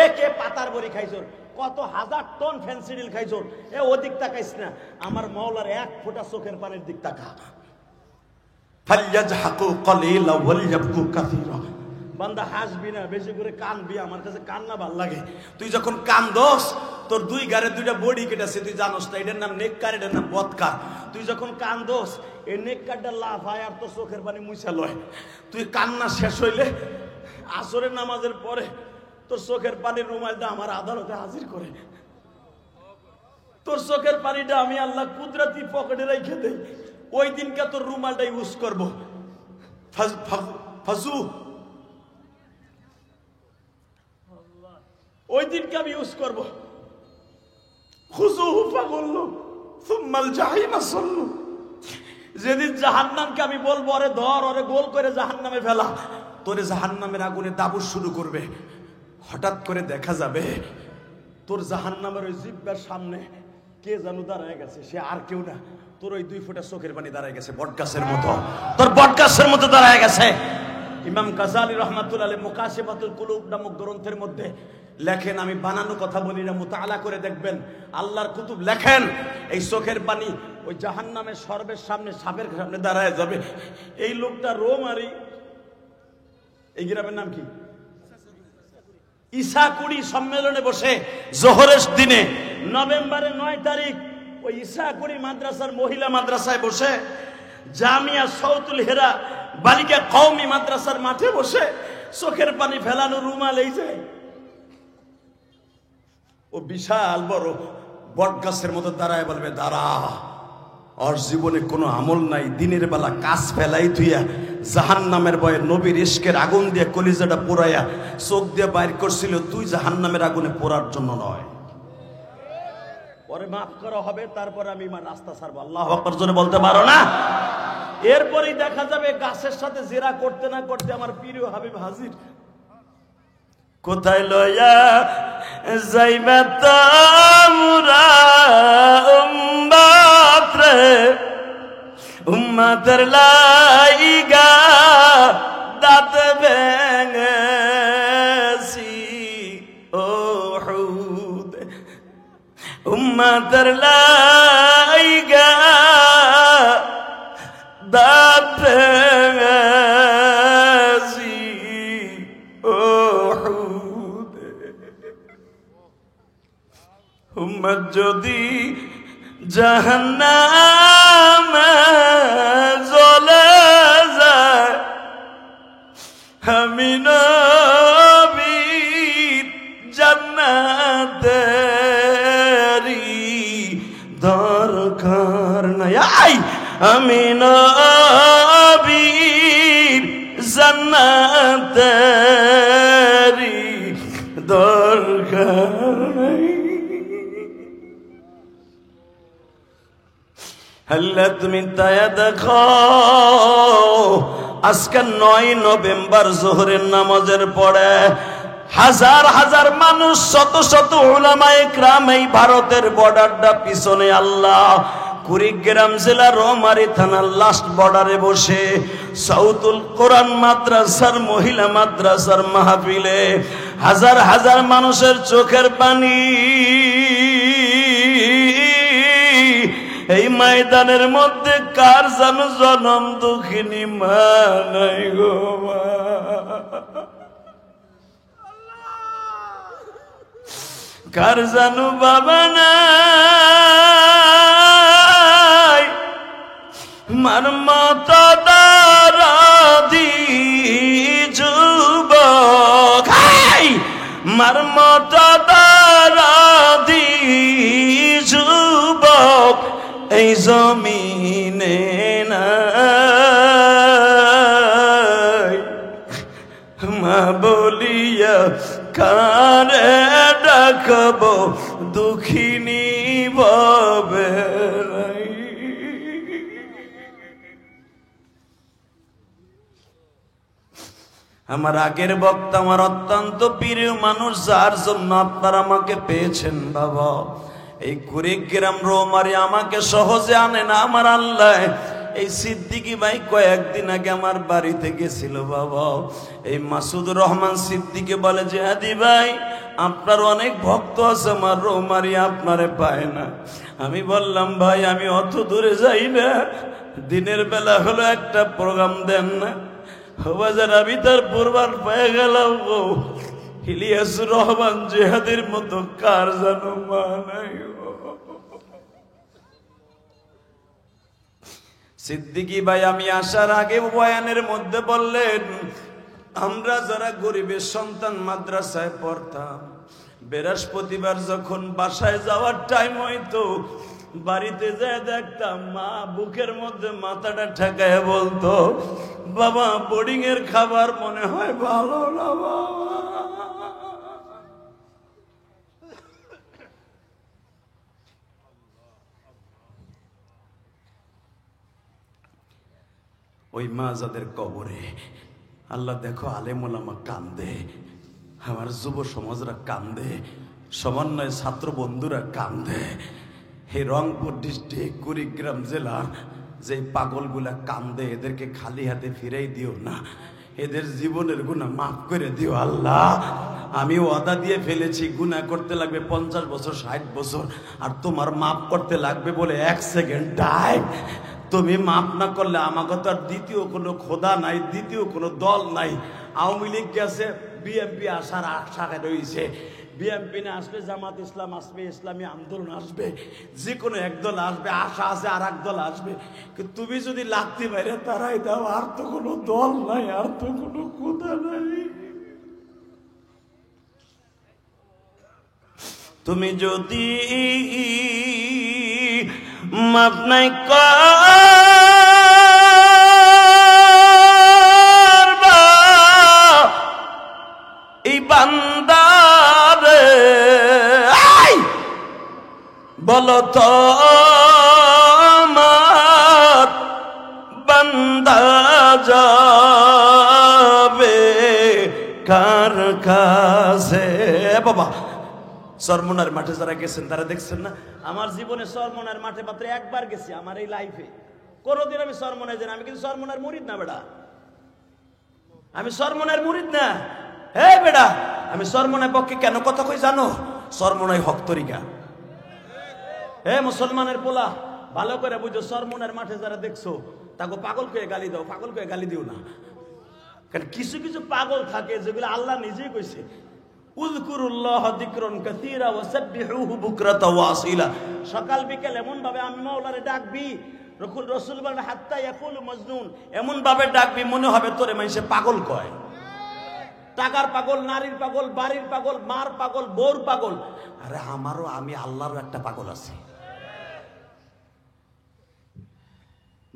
Speaker 1: এ কে পাতার বড়ি খাইছ? কত হাজার টন ফেন্সিডিল খাইছ? এ ওদিক তাকাইস না, আমার মওলার 1 ফোঁটা চোখের পানির দিক তাকা। ফালইয়াজহাকু কলিলা ওয়ালইয়াবকু কাসীরা। বান্দা হাসবি না, বেশি করে কানবি। আমার কাছে কান্না ভাল লাগে। তুই যখন কান্দোস তোর 2 গারে 2টা বডি কেটেছে, তুই জানোস না? এটার নাম নেককার, এটার নাম বদকার। তুই যখন কান্দোস এই নেককারটা লাফায় আর তোর চোখের পানি মুছা লয়। তুই কান্না শেষ হইলে আসরের নামাজের পরে তোর চোখের পানির রুমালটা আমার আদালতে হাজির করে। তোর চোখের পানিটা আমি আল্লাহ কুদরতি পকেটে রেখে দেই। ওই দিনকে তোর রুমালটা ইউজ করবো। ফাজু ওই দিনকে আমি ইউজ করবো। খুজুহু ফাগুল্লু সুম্মাল জাহিমা সাল্লু। যেদিন জাহান্নামকে আমি বলবো ওরে ধর, ওরে গোল করে জাহান্নামে ফেলা, তোরে জাহান্নামের আগুনে দাবুস শুরু করবে। হঠাৎ করে দেখা যাবে তোর জাহান্নামের ওই জিহ্বার সামনে কে যেন দাঁড়ায় গেছে। সে আর কেউ না, তোর ওই 2 ফোঁটা চোখের পানি দাঁড়ায় গেছে বটগাছের মতো। তোর বটগাছের মতো দাঁড়ায় গেছে। ইমাম গাজালি রাহমাতুল্লাহ আলাইহি মুকাশিফাতুল কুলুব নামক গ্রন্থের মধ্যে লেখেন, আমি বানানো কথা বলি না, মুতাআলা করে দেখবেন, আল্লাহর কুতুব লেখেন, এই চোখের পানি ওই জাহান্নামের সর্বের সামনে সাপের সামনে দাঁড়ায় যাবে। এই লোকটা রোমারি, এই গ্রামের নাম কি, ঈসাকুড়ি সম্মেলনে বসে জোহরের দিনে নভেম্বরের 9 তারিখ ওই ঈসাকুড়ি মাদ্রাসার মহিলা মাদ্রাসায় বসে, জামিয়া সৌতুল হেরা বালিকা কওমি মাদ্রাসার মাঠে বসে চোখের পানি ফেলানো রুমাল এই যে ও বিশাল বড় বটগাছের মতো দাঁড়ায় বলবে, দাঁড়া, ওর জীবনে কোনো আমল নাই, দিনের বেলা কাজ ফেলাই থুইয়া জাহান্নামের ভয়ে নবীর ইশকের আগুন দিয়ে কলিজাটা পোড়াইয়া চোখ দিয়ে বাইর করছিল, তুই জাহান্নামের আগুনে পোড়ার জন্য নয়। পরে মাফ করা হবে, তারপরে আমি রাস্তা ছাড়বো। আল্লাহু আকবার জোরে বলতে পারো না? এরপরেই দেখা যাবে গাছের সাথে জেরা করতে না করতে আমার প্রিয় হাবিব হাজির। কোথায় লয়া যাইবা তোমরা উম্মত রে, উম্মতের লাইগা দাঁত ভেঙেছি ওহুদ, উম্মতের লাইগা দাঁত ভেঙেছি ওহুদ। উম্মত যদি জাহান্নামে জ্বলে যায়, আমি নবীর জান্নাতেরই দরকার নাই। আমি নবীর জান্নাতেরই দরকার নাই। আল্লাহ তুমি তায়া দেখো, আজকে 9 নভেম্বর জোহরের নামাজের পরে হাজার হাজার মানুষ, শত শত উলামায়ে কেরাম এই ভারতের বর্ডারটা পিছনে আল্লাহ কুড়িগ্রাম জেলার রৌমারী থানার লাস্ট বর্ডারে বসে সাউতুল কোরআন মাদ্রাসার মহিলা মাদ্রাসার মাহফিলে হাজার হাজার মানুষের চোখের পানি এই ময়দানের মধ্যে কার জানো জনম দুঃখিনী মা নাই গো মা, কার জানো বাবা নাই, মার মতো দরদি যুবক, মার মতো দরদি যুবক এই জমিনে নাই। মা বলিয়া কারে ডাকবো দুঃখিনী বাবে নাই। আমার আগের বক্তা আমার অত্যন্ত প্রিয় মানুষ, যার জন্য আপনারা আমাকে পেয়েছেন বাবা, এই কুড়িগ্রাম রৌমারী আমাকে সহজে আনে না আমার আল্লাহ। এই সিদ্দিকী ভাই কয়েকদিন আগে আমার বাড়িতে গেছিল বাবা, এই মাসুদুর রহমান সিদ্দিকী বলে যে হাদি ভাই আপনার অনেক ভক্ত আছে আমার রৌমারী, আপনারে পায় না। আমি বললাম ভাই আমি অত দূরে যাই না, দিনের বেলা হলো একটা প্রোগ্রাম দেন না। বাজার আমি তার পূর্বার পেয়ে গেলাম গো, ইলিয়াসুর রহমান জিহাদের মতো কার জানো মা নাই। সিদ্দিকী ভাই আমি আসার আগে বয়ানের মধ্যে বললেন, আমরা যারা গরিবের সন্তান মাদ্রাসায় পড়তাম, বৃহস্পতিবার যখন বাসায় যাওয়ার টাইম হইতো বাড়িতে যায় দেখতাম মা বুকের মধ্যে মাথাটা ঠেকায় বলতো, বাবা বোর্ডিং এর খাবার মনে হয় ভালো না বাবা। ওই মা যাদের কবরে আল্লাহ দেখো আলেম ওলামা কান্দে, আমার যুব সমাজরা কান্দে, সমন্বয় ছাত্র বন্ধুরা কান্দে, এই রংপুর ডিস্ট্রিক্ট কুড়িগ্রাম জেলা যে পাগলগুলা কান্দে এদেরকে খালি হাতে ফিরাই দিও না, এদের জীবনের গুনাহ মাফ করে দিও আল্লাহ। আমি ওয়াদা দিয়ে ফেলেছি গুনাহ করতে লাগবে 50 বছর 60 বছর, আর তোমার মাফ করতে লাগবে বলে 1 সেকেন্ড টাইম। তুমি মাফ না করলে আমাকে তো আর দ্বিতীয় কোনো খোদা নাই, দ্বিতীয় কোনো দল নাই। আওয়ামী লীগ গেছে, বিএনপি আসার আশা রয়েছে, বিএনপি না আসলে জামাত ইসলাম আসবে, ইসলামী আন্দোলন আসবে, যে কোনো এক দল আসবে, আশা আছে আর এক দল আসবে। কিন্তু তুমি যদি লাগতে বাইরে তারাই দাও, আর তো কোনো দল নাই, আর তো কোনো খোদা নাই। তুমি যদি মাফ নাই করবা এই বান্দারে, বলো তো আমার বান্দা কার কাছে। বাবা চরমোনার মাঠে যারা গেছেন তারা দেখছেন না, আমার জীবনে চরমোনার মাঠে মাত্র একবার গেছি আমার এই লাইফে, কোনোদিন আমি চরমোনায় যাই না। আমি কিন্তু চরমোনার মুরিদ না বেটা, আমি চরমোনার মুরিদ না। হে বেটা, আমি চরমোনার পক্ষে কেন কথা কই জানো? চরমোনায় হক তরিকা। হে মুসলমানের পোলা, ভালো করে বুঝো, চরমোনার মাঠে যারা দেখছো তাকে পাগল করে গালি দাও, পাগল করে গালি দিও না। কারণ কিছু কিছু পাগল থাকে যেগুলো আল্লাহ নিজেই কইছে, উযকুরুল্লাহ যিকরান কাসীরা ওয়াসাব্বিহুহু বুকরাতা ওয়া আসীলা। সকাল বিকেল এমন ভাবে আমি মাওলারে ডাকবি, রাসূল বলেন হাত্তা ইয়াকুলু মাজনুন, এমন ভাবে ডাকবি মনে হবে তোরে মানুষে পাগল কয়। টাকার পাগল, নারীর পাগল, বাড়ির পাগল, মার পাগল, বউর পাগল। আরে আমারও, আমি আল্লাহরও একটা পাগল আছে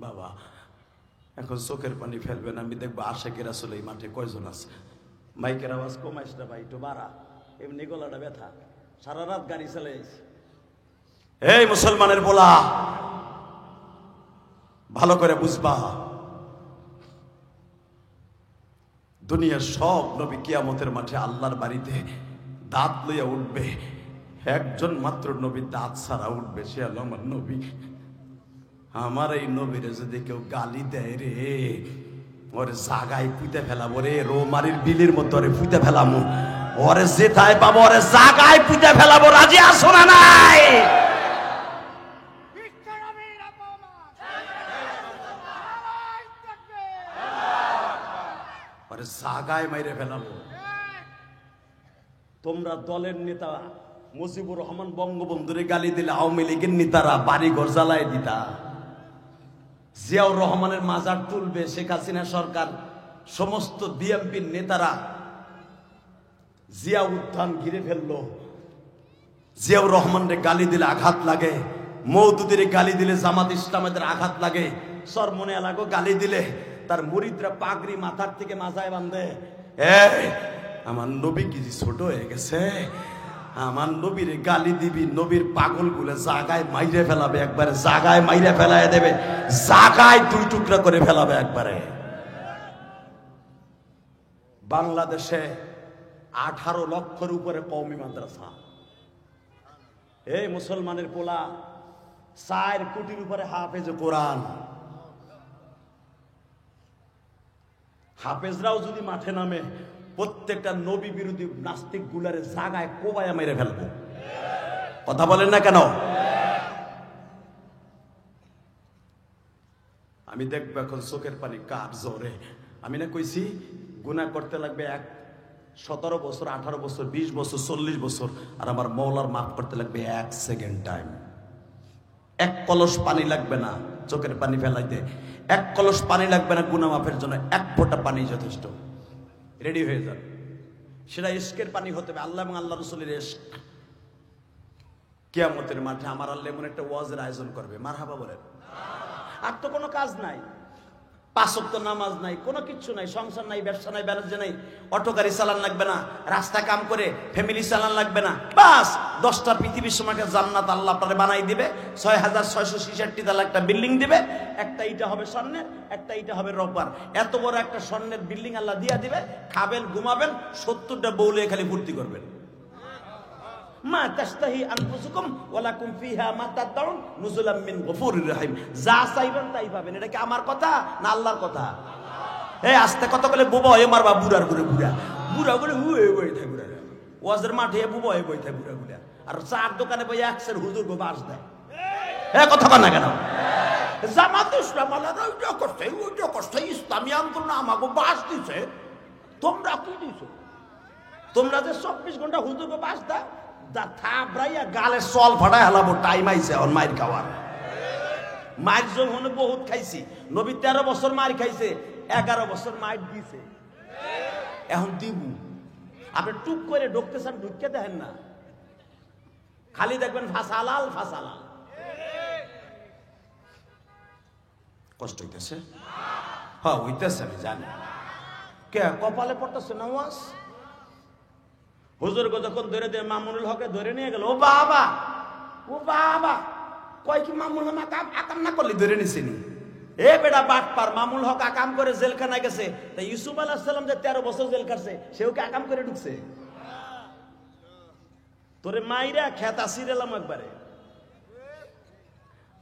Speaker 1: বাবা। এখন চোখের পানি ফেলবেন, আমি দেখবো আশেকের রাসূল এই মাঠে কয়জন আছে। মাইকের আওয়াজ কমাইস না ভাই, একটু বাড়া, এমনি গলাটা ব্যথা, সারা রাত গাড়ি চালাইছি। এই মুসলমানের বলা, ভালো করে বুঝবা, দুনিয়ার সব নবী কিয়ামতের মাঠে আল্লাহর বাড়িতে দাঁত লইয়া উঠবে, একজন মাত্র নবী দাঁত ছাড়া উঠবে, সে হলো আমার নবী। আমার এই নবীরে যদি কেউ গালি দেয় রে, ওরে জাগায় পুঁতে ফেলাবো রে, রোমারির বিলির মতো ওরে পুঁতে ফেলামো, ওরে যেথায় পাবো ওরে জাগায় পুঁতে ফেলাবো। রাজি আসো না নাই? ওরে জাগায় মাইরে ফেলাবো। তোমরা দলের নেতা মুজিবুর রহমান বঙ্গবন্ধুরে গালি দিলে আওয়ামী লীগের নেতারা বাড়ি ঘর জ্বালায় দিতা, জিয়াউর রহমানের মাজার তুলবে শেখ হাসিনা সরকার, সমস্ত বিএনপির নেতারা জিয়া উদ্যান ঘিরে ফেললো। জিয়াউর রহমানের গালি দিলে আঘাত লাগে, মওদুদের গালি দিলে জামাত ইসলামের আঘাত লাগে, চরমনে এলাকাও গালি দিলে তার মুরিদরা পাগড়ি মাথার থেকে মাথায় বাঁধে। আমার নবী কি ছোট হয়ে গেছে? আমার নবীর গালি দিবি, নবীর পাগল গুলো জাগায় মাইরে ফেলাবে, একবারে জাগায় মাইরে ফেলায় দেবে, জাগায় দুই টুকরা করে ফেলাবে একবারে। বাংলাদেশে 18 লক্ষের উপরে কওমি মাদ্রাসা। এই মুসলমানের পোলা 4 কোটির উপরে হাফেজ কোরআন। হাফেজরাও যদি মাঠে নামে, প্রত্যেকটা নবী বিরোধী নাস্তিক গুলারে জাগায় কোবায়া মেরে ফেলবো। কথা বলেন না কেন? আমি দেখবো এখন চোখের পানি কার জোরে। আমি না কইছি গুনাহ করতে লাগবে 17 বছর, 18 বছর, 20 বছর, 40 বছর, আর আমার মওলার মাফ করতে লাগবে 1 সেকেন্ড টাইম। 1 কলস পানি লাগবে না চোখের পানি ফেলাইতে, 1 কলস পানি লাগবে না গুনাহ মাফের জন্য, 1 ফোঁটা পানি যথেষ্ট। রেডি হয়ে যান। সেটা ইশকের পানি হতে হবে, আল্লাহ এবং আল্লাহ রাসূলের ইশক। কিয়ামতের মাঠে আমার আল্লাহ এমন একটা ওয়াজের আয়োজন করবে, মারহাবা বলেন। আর তো কোনো কাজ নাই, 5 ওয়াক্ত নামাজ নাই, কোনো কিচ্ছু নাই, সংসার নাই, ব্যবসা নাই, ব্যালেন্স নাই, অটো গাড়ি চালান লাগবে না, রাস্তা কাম করে ফ্যামিলি চালান লাগবে না, বাস 10টা পৃথিবীর সমান জান্নাত আল্লাহ আপনারে বানাই দিবে। 6666 তালা একটা বিল্ডিং দিবে, একটা ইটা হবে স্বর্ণের, একটা ইটা হবে রূপার। এত বড় একটা স্বর্ণের বিল্ডিং আল্লাহ দিয়া দিবে, খাবেন, ঘুমাবেন, 70টা বউলে খালি ফুর্তি করবেন। মা তাশতাহি আনফুসুকুম ওয়া লাকুম ফিহা মা তাদউন নুজুলাম মিন গফুরির রহিম। যা চাইবেন তাই পাবেন। এটা কি আমার কথা না আল্লাহর কথা? এই আস্তে কথা বলে বুবা হয়ে মারবা, বুড়ার করে বুড়া, বুড়া করে হুয়ে বই থাকে বুড়া, ওয়াজের মাঠে বুবা হয়ে বই থাকে বুড়া বুড়া, আর চার দোকানে বই একসের হুজুর গো বাস দেয়। কথা কন না কেন? জামাত ইসলাম আলাদা ওইটা করছে, ওইটা করছে, ইসলামী আন্দোলন আমাকে বাস দিছে, তোমরা কি দিছো? তোমরা যে 24 ঘন্টা হুজুর গো বাস দাও, থাবড়াইয়া গালে চল ফাটাই হেলাবো। টাইম আইছে এখন মাইর খাওয়ার। মাইর যখন বহুত খাইছি, নবী 13 বছর মাইর খাইছে, 11 বছর মাইর দিছে, এখন দিব। আপনি টুক করে ঢুকতে চান, ঢুকতে দেখেন না, খালি দেখবেন ফাঁসালাল ফাঁসালাল। কষ্ট হইতেছে? হ্যাঁ হইতেছে, আমি জানি। কে কপালে পড়তেছে না ওয়াজ? হুজুর যখন ধরে দিয়ে মামুনুল হকে ধরে নিয়ে গেল, ও বাবা, ও বাবা, কয় কি মামুনুল হক আকাম না করলে ধরে নিছেনি? এ বেটা বাটপার, মামুল হক আকাম করে জেলখানায় গেছে, তা ইউসুফ আলাইহিস সালাম যে 13 বছর জেল কাটছে সেও কি আকাম করে ঢুকছে? তোরে মাইরা খেত আসিরালাম একবারে।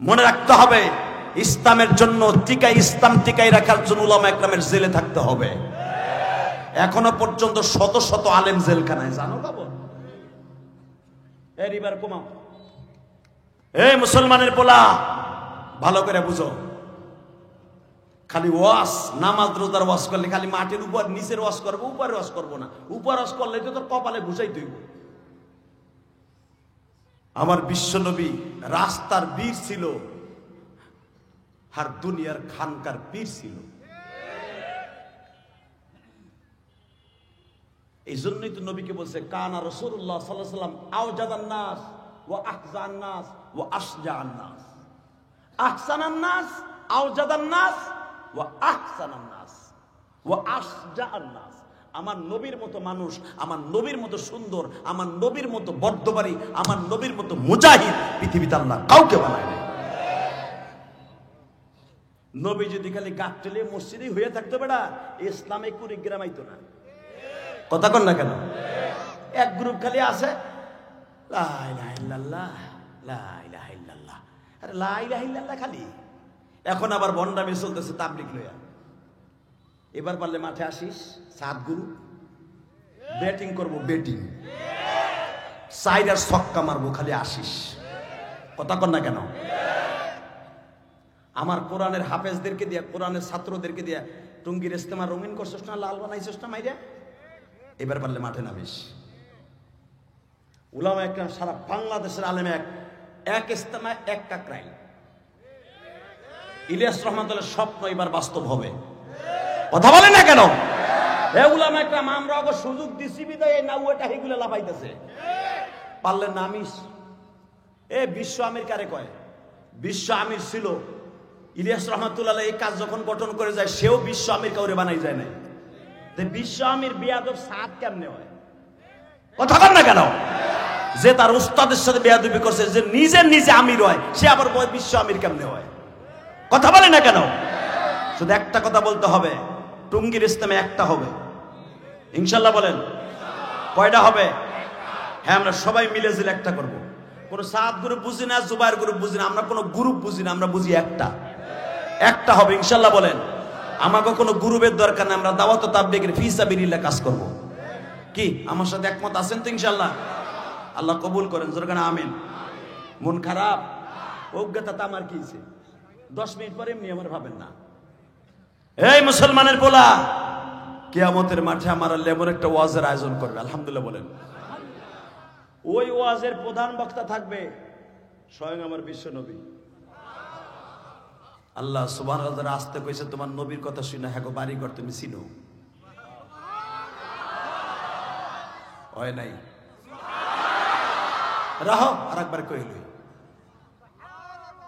Speaker 1: মনে রাখতে হবে, ইসলামের জন্য ইসলাম টিকাই রাখার জন্য উলামা একরামের জেলে থাকতে হবে। এখনো পর্যন্ত শত শত আলেম জেলখানায়, জানো বাবা? এবার কমাও। এই মুসলমানের পোলা, ভালো করে বুঝো, খালি ওয়াজ, নামাজ রোজার ওয়াজ করলে খালি মাটির উপর নিচের ওয়াজ করবো, উপরে ওয়াজ করবো না। উপর ওয়াজ করলে তো তোর কপালে ঘুষাই তুই। আমার বিশ্বনবী রাস্তার বীর ছিল, আর দুনিয়ার খানকার পীর ছিল। এই জন্যই তো নবীকে বলছে কানা রাসূলুল্লাহ সাল্লাল্লাহু আলাইহি ওয়াসাল্লাম আওজাদান নাস ওয়া আহজান নাস ওয়া আশজাআন নাস। আহসানান নাস, আওজাদান নাস ওয়া আহসানান নাস ওয়া আশজাআন নাস। আমার নবীর মতো মানুষ, আমার নবীর মতো সুন্দর, আমার নবীর মতো বর্দবারী, আমার নবীর মতো মুজাহিদ পৃথিবীতে আল্লাহ কাউকে বানায় নাই। নবী যদি খালি গাট্টলে মসজিদে হয়ে থাকতো বেটা, ইসলামে কুড়িগ্রাম আইতো না। কথা কন না কেন? এক গ্রুপ খালি আছে লা ইলাহা ইল্লাল্লাহ, লা ইলাহা ইল্লাল্লাহ, আরে লা ইলাহা ইল্লাল্লাহ খালি। এখন আবার ভণ্ডামি চলতেছে তাবলীগ লইয়া। এবার পারলে মাঠে আসিস, সাত গুরু ব্যাটিং করবো, ব্যাটিং সাইডার ছক্কা মারবো, খালি আসিস। কথা কন না কেন? আমার কোরআনের হাফেজদেরকে দিয়া, কোরআনের ছাত্রদেরকে দিয়া টুঙ্গির ইস্তেমা রঙিন করছিস না, লাল বানাইছিস না মাইরা? এবার পারলে মাঠে নামিস। উলামা একরাম সারা বাংলাদেশের আলেম এক ইস্তেমায় এক কাকরাইল। ইলিয়াস রহমাতুল্লাহর স্বপ্ন এবার বাস্তব হবে। কথা বলে না কেন? এ উলামা একরাম আমরা ওকে সুযোগ দিছি বিদায় না, ওটা হেগুলা লাফাইতেছে। পারলে নামিস। এ বিশ্ব আমির কারে কয়? বিশ্ব আমির ছিল ইলিয়াস রহমাতুল্লাহ। এই কাজ যখন গঠন করে যায়, সেও বিশ্ব আমির কাউরে বানাই যায় না। বিশ্ব আমির বিয়াদব সাত কেমনে হয়? কথা বল না কেন? যে তার উস্তাদের সাথে বেয়াদবি করছে, যে নিজে নিজে আমির হয়, সে আবার বিশ্ব আমির কেমনে হয়? কথা বলে না কেন? শুধু একটা কথা বলতে হবে, টুঙ্গির ইস্তেমে একটা হবে ইনশাল্লাহ। বলেন কয়টা হবে? হ্যাঁ, আমরা সবাই মিলে জিলে একটা করবো। কোন সাত গ্রুপ বুঝি না, জুবাইর গ্রুপ বুঝি না, আমরা কোনো গ্রুপ বুঝি না, আমরা বুঝি একটা হবে ইনশাল্লাহ। বলেন আমাকে কোনো গ্রুপের দরকার নেই, আমরা দাওয়াত ও তাবলীগের ফি সাবিলিল্লাহ কাজ করব। কি আমার সাথে একমত আছেন তো? ইনশাল্লাহ আল্লাহ কবুল করেন, জোরে কেন আমিন। মন খারাপ, অজ্ঞতা তো আমার কি হয়েছে? 10 মিনিট পরে এমনি আমার ভাবেন না। এই মুসলমানের পোলা, কিয়ামতের মাঠে আমার আল্লাহ এমন একটা ওয়াজের আয়োজন করবে, আলহামদুলিল্লাহ বলেন। ওই ওয়াজের প্রধান বক্তা থাকবে স্বয়ং আমার বিশ্ব নবী। আল্লাহ সুবহানাহু ওয়া তাআলা আসতে কইছে, তোমার নবীর কথা শুনে হ্যাঁ গো বাড়ি ঘর তুমি চিনো হয় নাই? রাখো, আরেকবার কইল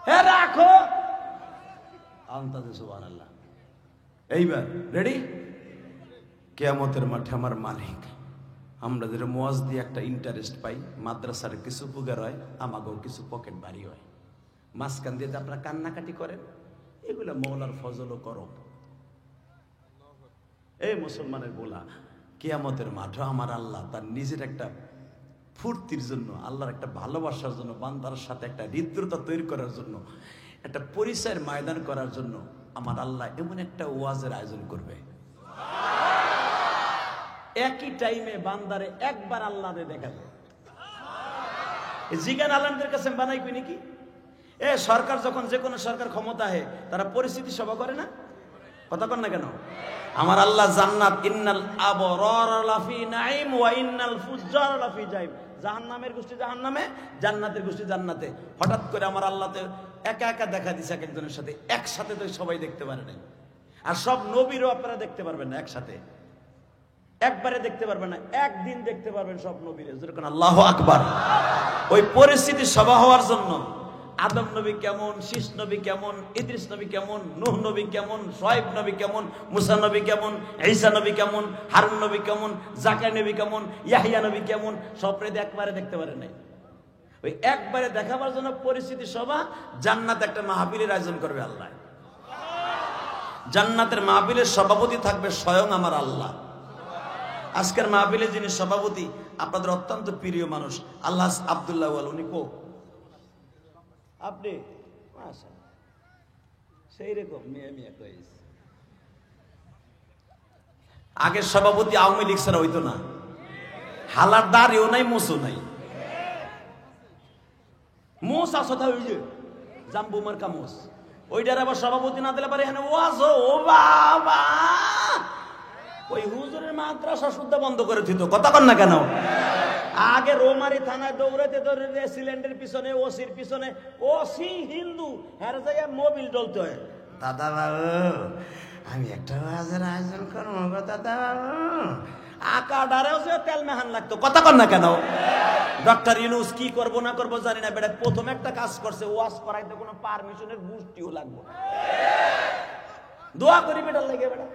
Speaker 1: হে রাখো আনতাতে সুবহানাল্লাহ। এইবার রেডি? কিয়ামতের মাঠে আমার মালিক, আমরা যেটা মুয়াজ দিয়ে একটা ইন্টারেস্ট পাই, মাদ্রাসার কিছু উপকার হয়, আমাকেও কিছু পকেট বাড়ি হয়। মাঝখান দিয়ে যে আপনারা কান্নাকাটি করেন, এগুলো মৌলার ফজল ও করব। এই মুসলমানের বলা, কিয়ামতের মাঠে আমার আল্লাহ তার নিজের একটা ফুর্তির জন্য, আল্লাহর একটা ভালোবাসার জন্য, বান্দার সাথে একটা হৃদ্রতা তৈরি করার জন্য, একটা পরিচয়ের ময়দান করার জন্য আমার আল্লাহ এমন একটা ওয়াজের আয়োজন করবে। একই টাইমে বান্দারে একবার আল্লাহ দেখা যায়। জিগান আলমদের কাছে বানাই কই নাকি? এ সরকার যখন, যে কোনো সরকার ক্ষমতা হয়, তারা পরিস্থিতি সভা করে না? কথা কন না কেন? আমার আল্লাহ জান্নাত, ইন্নাল আবরার লাফি নাঈম ওয়া ইন্নাল ফুজ্জার লাফি জাহিম। জাহান্নামের গোষ্ঠী জাহান্নামে, জান্নাতের গোষ্ঠী জান্নাতে। হঠাৎ করে আমার আল্লাহতে একা একা দেখা দিছে এক একজনের সাথে, একসাথে তো সবাই দেখতে পারে নাই। আর সব নবীরও আপনারা দেখতে পারবেন না একসাথে, একবারে দেখতে পারবেন না, একদিন দেখতে পারবেন সব নবীরে। যেরকম আল্লাহু আকবার। ওই পরিস্থিতি সভা হওয়ার জন্য আদম নবী কেমন, শীষ নবী কেমন, ইদ্রিস নবী কেমন, নূহ নবী কেমন, শুআয়ব নবী কেমন, মুসা নবী কেমন, ঈসা নবী কেমন, হারুন নবী কেমন, জাকারিয়া নবী কেমন, ইয়াহইয়া নবী কেমন, সবরে একবারে দেখতে পারেন নাই। ওই একবারে দেখাবার জন্য পরিস্থিতি সভা, জান্নাত একটা মাহফিলের আয়োজন করবে আল্লাহ। জান্নাতের মাহফিলের সভাপতি থাকবে স্বয়ং আমার আল্লাহ। আজকের মাহফিলে যিনি সভাপতি আপনাদের অত্যন্ত প্রিয় মানুষ আল্লাহ আব্দুল্লাহ ওয়াল, উনি কো আপনি সেই রকম মিয়া মিয়া কইস। আগের সভাপতি আওয়ামী লীগ ছাড়া হইতো না, হালার দাঁড়িয়েও নাই, মোসও নাই। মোস আসতা ওই যে জাম্বু মার্কা মোস, ওইটার আবার সভাপতি না দিলে পারে এখানে ওয়াজ ও বাবা, ওই হুজুরের মাদ্রাসা শুদ্ধ বন্ধ করে দিত। কথা কন না কেন? আগে রোমারি থানায় দৌড়াতে দৌড়াতে সিলিন্ডারের পিছনে, ওসির পিছনে, ওসি হিন্দু হ্যাঁ যাইয়া মোবিল ডলতে হয়। দাদা বাবু আমি একটা ওয়াজের আয়োজন করবো গো দাদা বাবু, আকা ডারেও যে তেল মেহান লাগতো। কথা কন না কেন? ডক্টর ইউনূস কি করবো না করবো জানি না, বেটা প্রথম একটা কাজ করছে, ওয়াজ করাইতে কোনো পারমিশনের গোষ্ঠীও লাগবে না। দোয়া করি বেটার লাগে, বেটা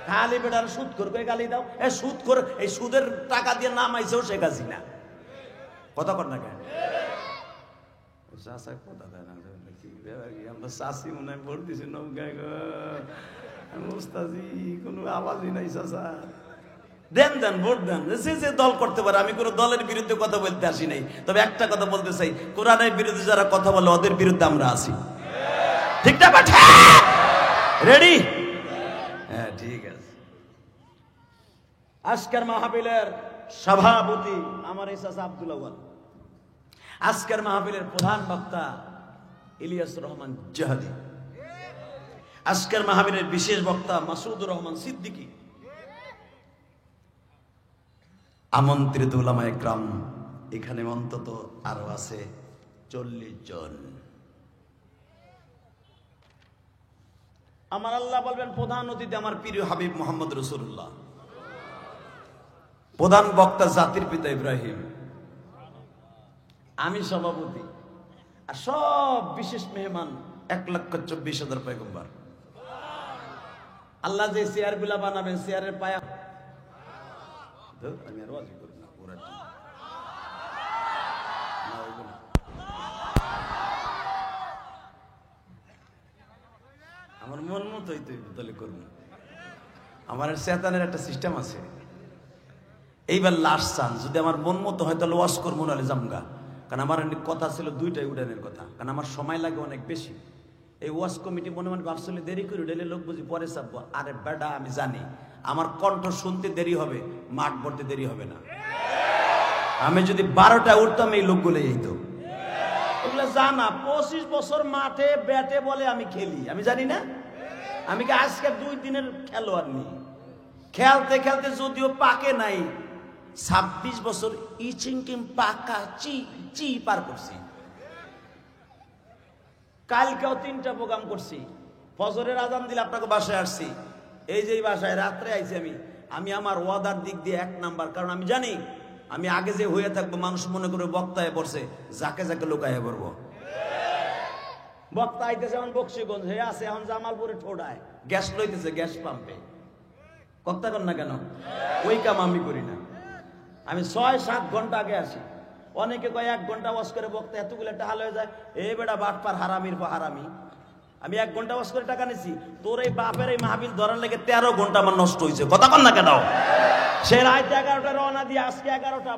Speaker 1: খালি বেটার সুদ করে গালি দাও, এই সুদ করে, এই সুদের টাকা দিয়ে নামাইছেও শেখ হাসিনা। কথা কর না কেন? কথা দেয় না, আমরা চাষি মনে হয় ভোট দিছি নৌকায় গো, মুস্তাজি কোনো আওয়াজই নাই। চাষা দেন দেন ভোট দেন, যে দল করতে পারে। আমি কোনো দলের বিরুদ্ধে কথা বলতে আসি নাই, তবে একটা কথা বলতে চাই, কোরআনের বিরুদ্ধে যারা কথা বলে ওদের বিরুদ্ধে আমরা আছি। ঠিক না? রেডি? হ্যাঁ ঠিক আছে। আজকের মাহফিলের সভাপতি আমার চাচা আব্দুল আউয়াল, আজকের মাহফিলের প্রধান বক্তা ইলিয়াস রহমান জাহাদি, আজকের মাহফিলের বিশেষ বক্তা মাসুদুর রহমান সিদ্দিকী, আমন্ত্রিত উলামায়ে কেরাম এখানে অন্তত আরো আছে 40 জন। আমার আল্লাহ বলবেন প্রধান অতিথি আমার প্রিয় হাবিব মোহাম্মদ রাসূলুল্লাহ, প্রধান বক্তা জাতির পিতা ইব্রাহিম, আমি সভাপতি, আর সব বিশেষ মেহমান 1,24,000 পয়গম্বর। আল্লাহ যে চেয়ার গুলা বানাবেন, চেয়ারের পায়া আমি আর ওয়াজ করি না, আমার মন মতোই তো তাহলে করবো। আমার শয়তানের একটা সিস্টেম আছে, এইবার লাস্ট চান্স, যদি আমার মন মতো হয় তাহলে ওয়াজ করবো, নাহলে জামগা। কারণ আমার কথা ছিল 2টাই উড়ানের কথা, কারণ আমার সময় লাগে অনেক বেশি। এই ওয়াজ কমিটি মনে মনে ভাবছিল দেরি করে উঠাইলে লোক বুঝি পরে চাপবো। আরে বেটা আমি জানি আমার কণ্ঠ শুনতে দেরি হবে, মাঠ ভরতে দেরি হবে না। আমি যদি 12টায় উঠতাম এই লোকগুলো যেত। এগুলো জানা 25 বছর মাঠে ব্যাটে বলে আমি খেলি, আমি জানি না? আমি কি আজকে 2 দিনের খেলোয়াড় নি? খেলতে খেলতে যদিও পাকে নাই, 26 বছর ইচিংকিম পাকা চি পার করছি। কালকেও 3টা প্রোগ্রাম করছি, ফজরের আজান দিলে আপনাকে বাসায় আসছি, এই যে বাসায় রাত্রে আইছি। আমি আমার ওয়াদার দিক দিয়ে 1 নাম্বার, কারণ আমি জানি আমি আগে যে হয়ে থাকবো মানুষ মনে করে বক্তায় পড়ছে, যাকে যাকে লোকায় পড়বো। বক্তা আইতেছে এখন বক্সিগঞ্জ হয়ে আছে, এখন জামালপুরে ঠোডায় গ্যাস লইতেছে গ্যাস পাম্পে। কথা কর না কেন? ওই কাম আমি করি না। আমি 6-7 ঘন্টা আগে আসি। অনেকে কয় 1 ঘন্টা ওয়াজ করে বক্তা এতগুলো একটা হাল হয়ে যায়। এই বেটা বাটপার, হারামির পর হারামি। আমি 1 ঘন্টা ওয়াজ করে টাকা নিছি, তোর এই বাপের এই মাহফিল ধরার লেগে 13 ঘন্টা আমার নষ্ট হয়েছে। কথা কন না কেন? সে রাত 11টা রওনা দিয়ে আজকে 11টা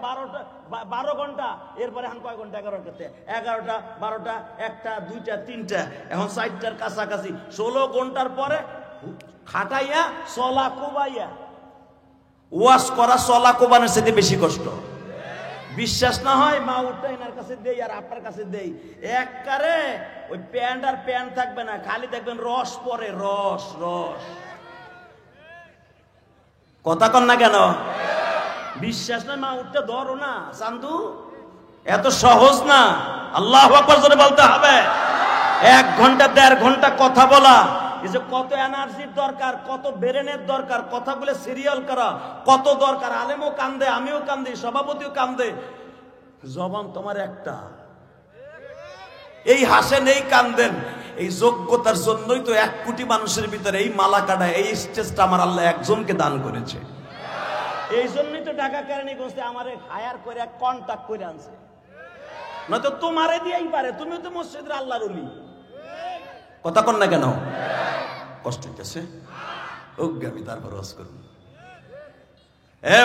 Speaker 1: 12 ঘন্টা, এরপরে এখন কয় ঘন্টা? 11টাতে 11টা 12টা 1টা 2টা 3টা, এখন 4টার কাছাকাছি 16 ঘন্টার পরে খাটাইয়া চলা কোবাইয়া ওয়াজ করা, চলা কোবানোর সাথে বেশি কষ্ট। বিশ্বাস না হয় মা উঠটা এনার কাছে দেই আর আপনার কাছে দেই, একবারে ওই প্যান্ট আর প্যান্ট থাকবে না, খালি দেখবেন রস পরে, রস রস। কথা কন না কেন? বিশ্বাস না মা উঠটা ধরো না চান্দু, এত সহজ না। আল্লাহু আকবার জোরে বলতে হবে। 1 ঘন্টা 1.5 ঘন্টা কথা বলা, এই যে কত এনার্জির দরকার, কত ব্রেনের দরকার, কথাগুলো সিরিয়াল করা কত দরকার। আলেমও কান্দে, আমিও কান্দি, সভাপতিও কান্দে। জবান তোমার একটা, এই হাসেন এই কান্দেন, এই যোগ্যতার জন্যই তো 1 কোটি মানুষের ভিতরে এই মালা কাটা, এই স্টেজটা আমার আল্লাহ একজনকে দান করেছে। এই জন্যই তো ঢাকা কেরানীগঞ্জে আমারে হায়ার করে কন্টাক্ট করে আনছে, নয়তো তোমারে দিয়েই পারে। তুমিও তো মসজিদের আল্লাহর ওলি। কথা কন না কেন? কষ্ট হইতেছে ওকে আমি তারপর ওয়াজ করব।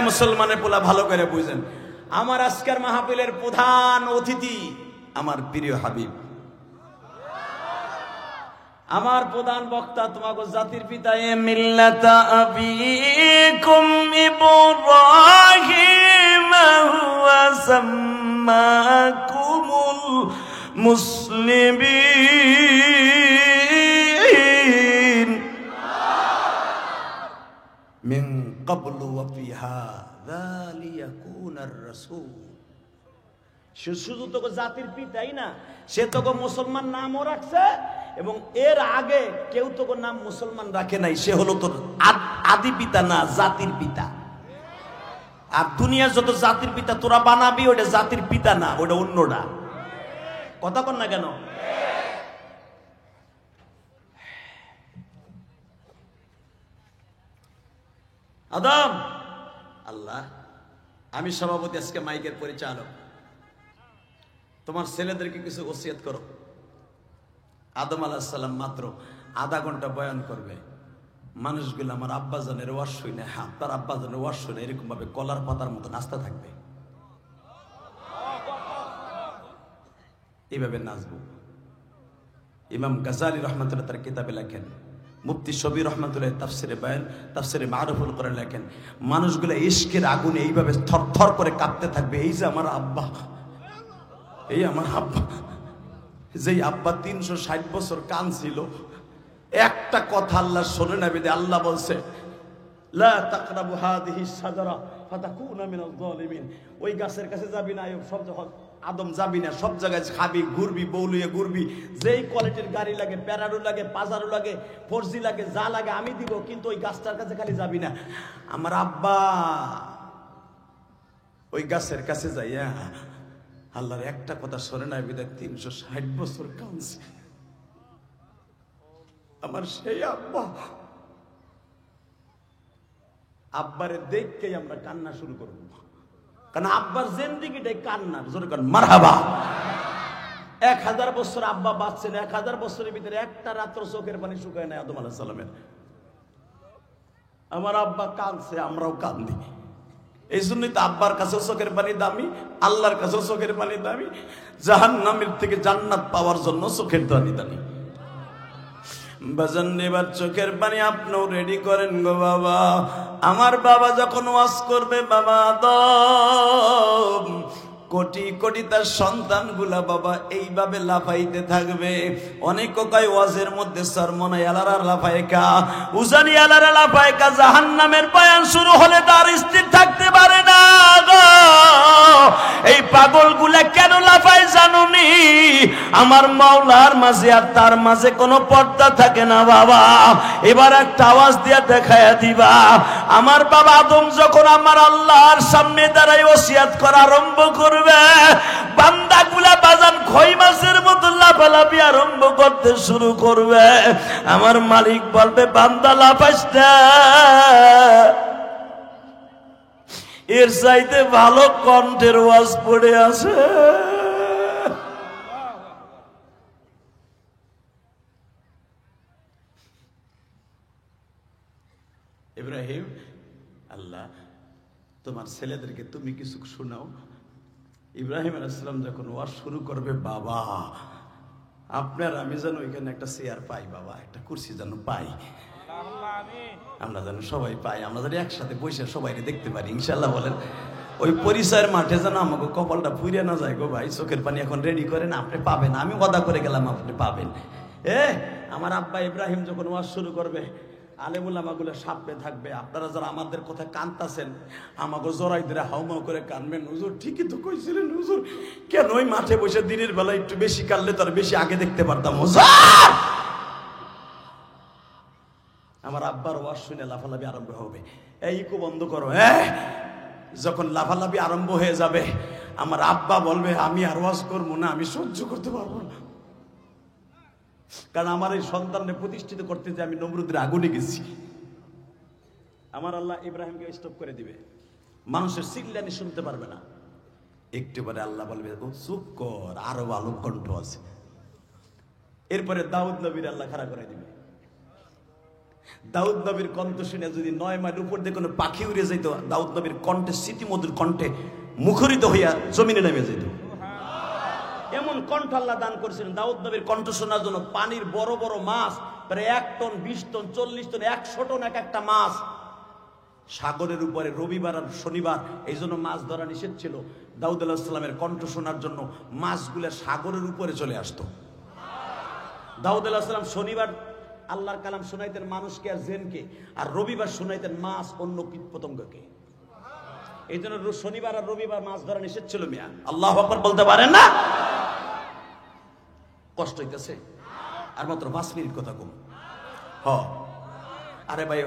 Speaker 1: মুসলমানের পোলা ভালো করে বুঝেন, আমার আজকের মাহফিলের প্রধান অতিথি আমার প্রিয় হাবিব, আমার প্রধান বক্তা তোমাকে জাতির পিতা মিল্লাতা আবিকুম ইব্রাহিম হুয়া সাম্মাকুমুল মুসলিমিন মিন ক্বাবলু ওয়া ফি হাযা লিয়াকুনার রাসূল। শুধু তোকে জাতির পিতাই না, সে তোকে মুসলমান নামও রাখছে এবং এর আগে কেউ তোকে নাম মুসলমান রাখে নাই। সে হলো তোর আদি পিতা না, জাতির পিতা। আর দুনিয়ার যত জাতির পিতা তোরা বানাবি ওটা জাতির পিতা না, ওটা অন্যটা। কথা কন না কেন? আদম আল্লাহ, আমি সভাপতি, আজকে মাইকের পরিচালক, তোমার ছেলেদেরকে কিছু ওসিয়ত করো। আদম আলাইহিস সালাম মাত্র আধা ঘন্টা বয়ান করবে, মানুষগুলো আমার আব্বাজানের ওয়াজ শুনে, আপনার আব্বাজানের ওয়াজ শুনে এরকম ভাবে কলার পাতার মতো নাচতে থাকবে, এইভাবে নাচবো। ইমাম গাজালি রহমাতুল্লাহ তার কিতাবে লেখেন, মুফতি শবীর রহমাতুল্লাহ তাফসিরে বায়ান, তাফসিরে মারুফুল কোরআন লেখেন, মানুষগুলো ইশকের আগুনে এইভাবে থরথর করে কাঁপতে থাকবে। এই যে আমার আব্বা, এই আমার আব্বা, যেই আব্বা 360 বছর কাঁদছিল, একটা কথা আল্লাহ শোনে না বিদে আল্লাহ বলছে লা তাকরাবু হাদিহি শাজারা ফাতাকুনা মিনাল যালিমিন। ওই গাছের কাছে যাবি না, সব আদম যাবি না, সব জায়গায় খাবি, ঘুরবি, বউলিয়ে ঘুরবি, যেই কোয়ালিটির গাড়ি লাগে, প্যারাডো লাগে, পাজারো লাগে, ফোরজি লাগে, যা লাগে আমি দিব, কিন্তু ওই গাছটার কাছে খালি যাবি না। আমার আব্বা ওই গাছের কাছে যাইয়া আল্লাহর একটা কথা শোনে না বিদায় 360 বছর কাঁদছে। আমার সেই আব্বা, আব্বারে দেখকেই আমরা কান্না শুরু করবো, কারণ আব্বার জিন্দেগিটাই কান্নার। জোরে কান মারহাবা। 1000 বছর আব্বা বাঁচছেন, 1000 বছরের ভিতরে একটা রাত্র চোখের পানি শুকায় নাই আদম আলাইহিস সালামের। আমার আব্বা কাঁদছে, আমরাও কান্দি। এই জন্যই তো আব্বার কাছেও চোখের পানি দামি, আল্লাহর কাছেও চোখের পানি দামি, জাহান্নামের থেকে জান্নাত পাওয়ার জন্য চোখের পানি দামি। বাজান এবার চোখের পানি আপনিও রেডি করেন গো বাবা। আমার বাবা যখন ওয়াজ করবে, বাবা আদম কোটি কোটি তার সন্তানগুলা বাবা এইভাবে লাফাইতে থাকবে। অনেক কয় ওয়াজের মধ্যে সরমনাই আলারা লাফায়কা, উজানি আলারা লাফায়কা। জাহান্নামের বয়ান শুরু হলে তার স্থির থাকতে পারে না গো। এই পাগলগুলা কেন লাফায় জানুনি? আমার মাওলার মাঝে আর তার মাঝে কোনো পর্দা থাকে না বাবা। এবার একটা আওয়াজ দিয়ে দেখায়া দিবা। আমার বাবা আদম যখন আমার আল্লাহর সামনে দাঁড়ায় ওসিয়াত করা আরম্ভ করবে, বান্দাগুলা বাজান খই মাছের মতো লাফালাফি আরম্ভ করতে শুরু করবে। আমার মালিক বলবে, বান্দা লাফাইস না, এর চাইতে ভালো কণ্ঠের ওয়াজ পড়ে আছে। ইব্রাহিম, আল্লাহ তোমার ছেলেদেরকে তুমি কিছু শোনাও। ইব্রাহিম আলাইহিস সালাম যখন ওয়াজ শুরু করবে, বাবা আপনার আমি যেন ওইখানে একটা চেয়ার পাই, বাবা একটা কুরসি যেন পাই, আমরা যেন সবাই পাই, আমরা যেন একসাথে বসে সবাই দেখতে পারি ইনশাল্লাহ। বলেন ওই পরিচয়ের মাঠে যেন আমাকে কপালটা পুড়িয়ে না যায় গো ভাই। চোখের পানি এখন রেডি করেন, আপনি পাবেন, আমি ওয়াদা করে গেলাম আপনি পাবেন। আমার আব্বা ইব্রাহিম যখন ওয়াজ শুরু করবে, আলেমুল আমাগুলো সাপে থাকবে। আপনারা যারা আমাদের কথা কানতাছেন, আমাকে জড়াই ধরে হাউমাউ করে কানবেন, হুজুর ঠিকই তো কইছিলেন হুজুর, কেন ওই মাঠে বসে দিনের বেলা একটু বেশি কানলে তো আর বেশি আগে দেখতে পারতাম হুজুর। আমার আব্বার ওয়াজ শুনে লাফালাফি আরম্ভ হবে। এই ইকো বন্ধ করো। যখন লাফালাফি আরম্ভ হয়ে যাবে, আমার আব্বা বলবে, আমি আর ওয়াজ করবো না, আমি সহ্য করতে পারবো না, কারণ আমার এই সন্তানকে প্রতিষ্ঠিত করতে যে আমি নমরুদের আগুনে গেছি। আমার আল্লাহ ইব্রাহিমকে স্টপ করে দিবে, মানুষের চিল্লানি শুনতে পারবে না। একটু পরে আল্লাহ বলবে, ও চুপ কর, আরো ভালো কণ্ঠ আছে। এরপরে দাউদ নবীর আল্লাহ খাড়া করে দিবে। দাউদ নবীর কণ্ঠ শুনে যদি 9 মাইল উপর দিয়ে কোনো পাখি উড়ে যেত, দাউদ নবীর কণ্ঠে স্মৃতিমধুর কণ্ঠে মুখরিত হইয়া জমিনে নেমে যেত। এমন কণ্ঠ আল্লাহ দান করেছিলেন। দাউদ নবীর কণ্ঠ শোনার জন্য পানির বড় বড় মাছ প্রায় 1 টন, 20 টন, 40 টন, 100 টন এক একটা মাছ সাগরের উপরে রবিবার আর শনিবার, এই জন্য মাছ ধরা নিষেধ ছিল। দাউদ আলাইহিস সালামের কণ্ঠ শোনার জন্য মাছগুলো সাগরের উপরে চলে আসতো। দাউদ আলাইহিস সালাম শনিবার আল্লাহর কালাম শোনাইতেন মানুষকে আর জিনকে, আর রবিবার শোনাইতেন মাছ অন্য কীট পতঙ্গকে। এই জন্য শনিবার আর রবিবার মাছ ধরা নিষেধ ছিল। মিয়া আল্লাহু আকবার বলতে পারেন না? কষ্ট হইতেছে? আর মাত্র 5 মিনিট কথা কম। আরে ভাই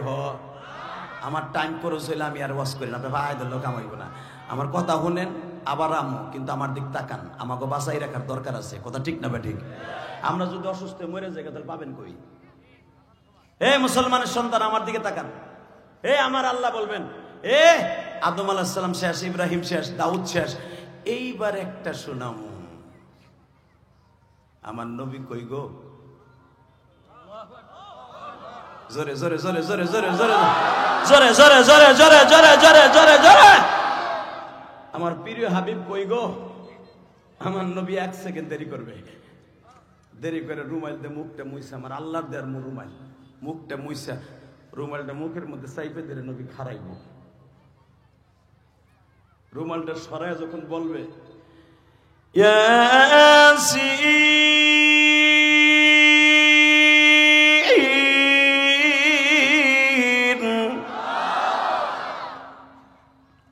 Speaker 1: আমার টাইম খরচ হইলে আমি আর ওয়াজ করি না, আপনার ভাই লোক কামাইব না। আমার কথা শুনেন আবার আমো, কিন্তু আমার দিক তাকান, আমাকে বাঁচাই রাখার দরকার আছে। কথা ঠিক না? ঠিক। আমরা যদি অসুস্থ মরে যাই তাহলে পাবেন কই? মুসলমানের সন্তান আমার দিকে তাকান। আমার আল্লাহ বলবেন আদম আলাইহিস সালাম শেষ, ইব্রাহিম শেষ, দাউদ শেষ, এইবার একটা শোনাম, আমার নবী কই গো? জোরে জোরে জোরে জোরে জোরে জোরে জোরে জোরে জোরে জোরে জোরে জোরে জোরে জোরে আমার প্রিয় হাবিব কই গো? আমার নবী 1 সেকেন্ড দেরি করবে। দেরি করে রুমাইল দিয়ে মুখটা মুইছে, আমার আল্লাহর দেয়ার রুমাইল, মুখটা মুইছা রুমালটা মুখের মধ্যে চাইপে দিয়ে নবী খারাইব। রুমালটা সরায় যখন বলবে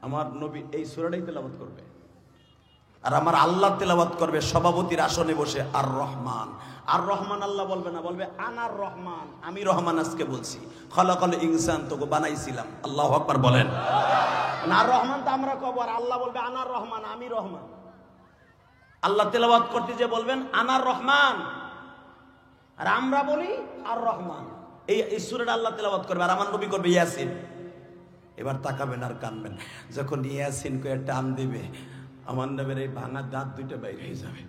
Speaker 1: আমার নবী এই সূরাটাই তেলাওয়াত করবে, আর আমার আল্লাহ তেলাওয়াত করবে সভাপতির আসনে বসে। আর রহমান, আর রহমান আল্লাহ বলবে না, বলবে আনার রহমান, আমি রহমান আজকে বলছি। খলাকাল ইনসান, তোকে বানাইছিলাম। আল্লাহু আকবার বলেন। আর রহমান তো আমরা কব, আর আল্লাহ বলবে আনার রহমান, আমি রহমান। আল্লাহ তেলাওয়াত করতে যে বলবেন আনার রহমান, আর আমরা বলি আর রহমান। এই সূরাটা আল্লাহ তেলাওয়াত করবে, আর আমার নবী করবে ইয়াসিন। এবার তাকাবেন আর কানবেন, যখন ইয়াসিন কয়ে টান দিবে আমার নবীর এই ভাঙা দাঁত দুইটা বাইরে হয়ে যাবে।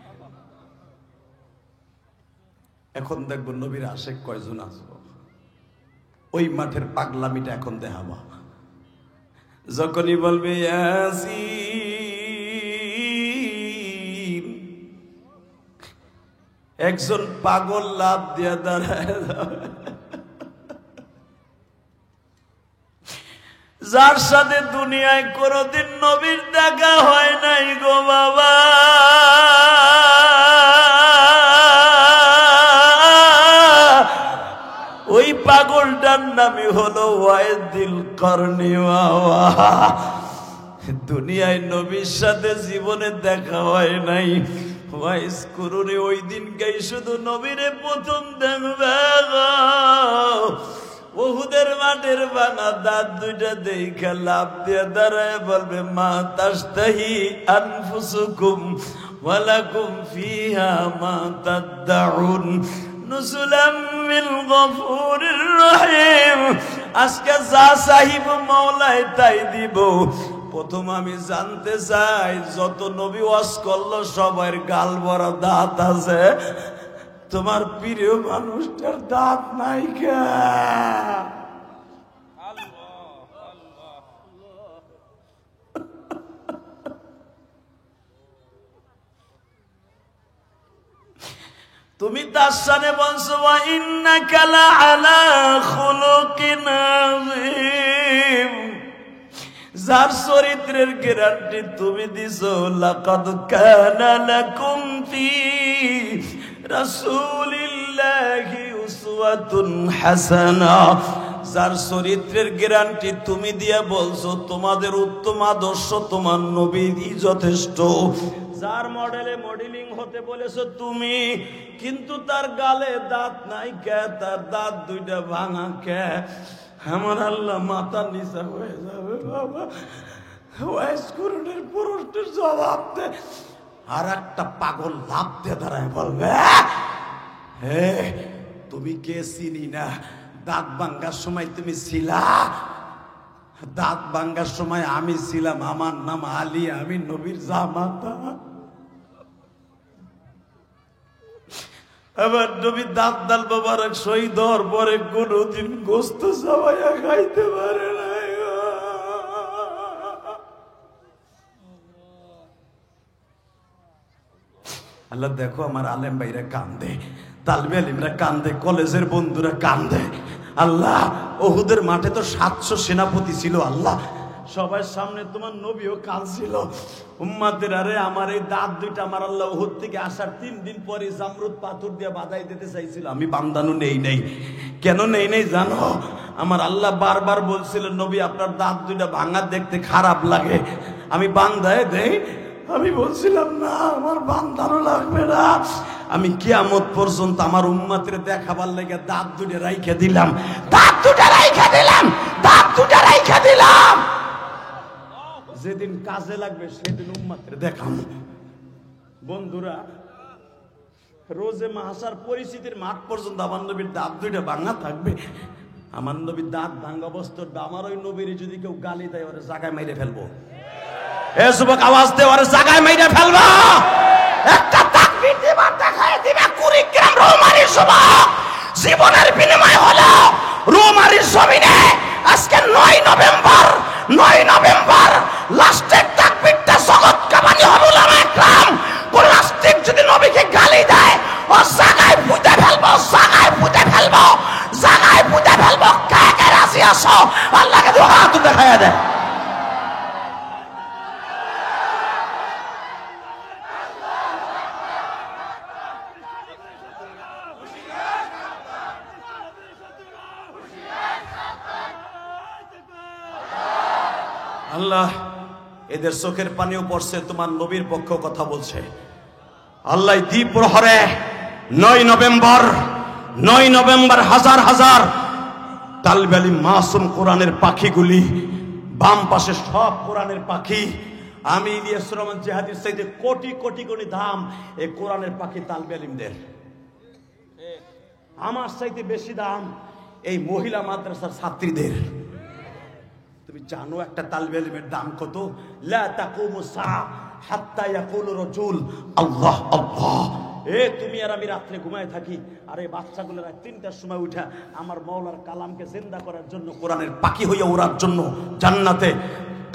Speaker 1: এখন দেখবো নবীর আশেক কয়জন আসবো, ওই মাঠের পাগলামিটা এখন দেখাবো। যখনই বলবে ইয়াসিন, একজন পাগল লাভ দিয়ে দাঁড়ায়, যার সাথে দুনিয়ায় কোনদিন নবীর দেখা হয় নাই গো বাবা। ওই পাগলটার নামই হলো ওয়াইদিল করনি বাবা। দুনিয়ায় নবীর সাথে জীবনে দেখা হয় নাই, ওয়াইজ করুনি ওই দিনকেই শুধু নবীরে প্রথম দেখবে। উহুদের মাঠের বানা দাঁত দুইটা দেখে লাভ দিয়ে দাঁড়ায় বলবে মা তাশতাহি আনফুসুকুম ওয়ালাকুম ফিহা মা তাদউন নুজুলাম মিন গফুরির রহিম। আজকে যা চাহিব মাওলায় তাই দিব। প্রথম আমি জানতে চাই, যত নবী ওয়াজ করলো সবার গাল ভরা দাঁত আছে, তোমার প্রিয় মানুষটার দাঁত নাই কে? তুমি তার সামনে বলছো ওয়া ইন্নাকা লাআলা খুলুকিন আযীম, যার চরিত্রের গ্যারান্টি তুমি দিছো। লাকাদ কানা লাকুম ফি রাসূলিল্লাহি উসওয়াতুন হাসানা, যার চরিত্রের গ্যারান্টি তুমি দিয়া বলছো তোমাদের উত্তম আদর্শ তোমার নবীরই যথেষ্ট। যার মডেলে মডেলিং হতে বলেছো তুমি, কিন্তু তার গালে দাঁত নাই কে? তার দাঁত দুইটা ভাঙা কে? আমার আল্লাহ মাথা নিচা হয়ে যাবে বাবা। ওয়াইস করুনের প্রশ্নের জবাব দে। আর একটা পাগল লাভ দিয়ে দাঁড়ায় বলবে হে তুমি কে? চিনি না। দাঁত ভাঙ্গার সময় তুমি ছিলা? দাঁত ভাঙ্গার সময় আমি ছিলাম। আমার নাম আলী, আমি নবীর জামাতা। আবার নবী দাঁত দাল মোবারক শহীদ হওয়ার পরে কোনদিন গোস্ত চাবাইয়া খাইতে পারে না। আল্লাহ দেখো আমার আলেম ভাইরা কান্দে, তালবে আলিমরা কান্দে, কলেজের বন্ধুরা কান্দে। আল্লাহ ওহুদের মাঠে তো 700 সেনাপতি ছিল, আল্লাহ সবার সামনে তোমার নবীও কাঁদছিল। উম্মাদের আরে আমার এই দাঁত দুইটা আমার আল্লাহ ওহুদ থেকে আসার 3 দিন পরে জামরুদ পাথর দিয়ে বাধাই দিতে চাইছিল, আমি বান্দানু নেই। কেন নেই জানো? আমার আল্লাহ বারবার বলছিল নবী আপনার দাঁত দুইটা ভাঙা দেখতে খারাপ লাগে, আমি বান্দায় দেই। আমি বলছিলাম না আমার বান্দারও লাগবে না, আমি কিয়ামত পর্যন্ত আমার উম্মতের দেখাবার লেগে দাঁত দুটো রাইখা দিলাম, দাঁত দুটো রাইখা দিলাম, দাঁত দুটো রাইখা দিলাম। যেদিন কাজে লাগবে সেদিন উম্মতের দেখাম। বন্ধুরা রোজে মাহাসার পরিস্থিতির মাঠ পর্যন্ত আমার নবীর দাঁত দুইটা ভাঙা থাকবে। আমার নবীর দাঁত ভাঙা অবস্থা আমার ওই নবীর যদি কেউ গালি দেয় ওরা জায়গায় মেরে ফেলবো। এ যুবক আওয়াজ দে, ওরে জায়গায় মেরে ফেলবা। একটা তাকবীর দিবার দেখায় দিবে কুড়িগ্রাম রৌমারী যুবক। জীবনের বিনিময় হলো রৌমারীর জমিনে আজকে 9 নভেম্বর লাস্টের তাকবীরটা জগৎ কামানি হবে উলামায়ে কেরাম। কোন নাস্তিক যদি নবীকে গালি দেয় ও জায়গায় পুঁতে ফেলবো, জায়গায় পুঁতে ফেলবো, জায়গায় পুঁতে ফেলবো। কে কে রাজি আছো আল্লাহকে দুই হাত দেখায়া দেয়। আল্লাহ এদের চোখের পানিও পড়ছে, তোমার নবীর পক্ষে কথা বলছে। আল্লাহ দ্বীপ প্রহরে 9 নভেম্বর হাজার হাজার তালবে আলিম মাসুম কোরআনের পাখিগুলি, বাম পাশে সব কোরআনের পাখি। আমি ইলিয়াস রহমান জিহাদির চাইতে কোটি কোটি কোটি দাম এই কোরআনের পাখি তালবে আলিমদের। আমার চাইতে বেশি দাম এই মহিলা মাদ্রাসার ছাত্রীদের। তুমি জানো একটা তালবে ইলমের দাম কত? লা তাকুমু সাআ হাত্তা ইয়াকুলু রাজুল আল্লাহ আল্লাহ। তুমি আর আমি রাত্রে ঘুমায় থাকি, আর এই বাচ্চাগুলো রাত 3টার সময় উঠা আমার মাওলার কালামকে জিন্দা করার জন্য, কোরআনের পাখি হইয়া ওড়ার জন্য জান্নাতে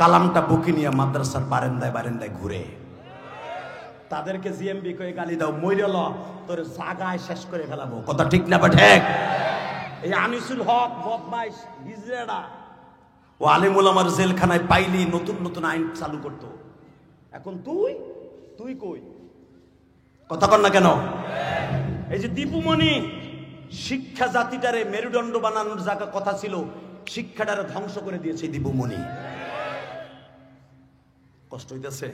Speaker 1: কালামটা বুকে নিয়ে মাদ্রাসার বারান্দায় বারান্দায় ঘুরে। তাদেরকে জিএমবি কয়ে গালি দাও, মইরল তোর জায়গায় শেষ করে ফেলাবো। কথা ঠিক না বা ঠিক? এই আনিসুল হক বদমাইশ হিজড়া ও আলিমুল আমার জেলখানায় পাইলি নতুন নতুন আইন চালু করতো। এখন তুই কই? কথা কর না কেন? এই যে দীপুমণি শিক্ষা জাতিটারে মেরুদণ্ড বানানোর জায়গা কথা ছিল, শিক্ষাটারে ধ্বংস করে দিয়েছে দীপুমণি। কষ্ট হইতেছে?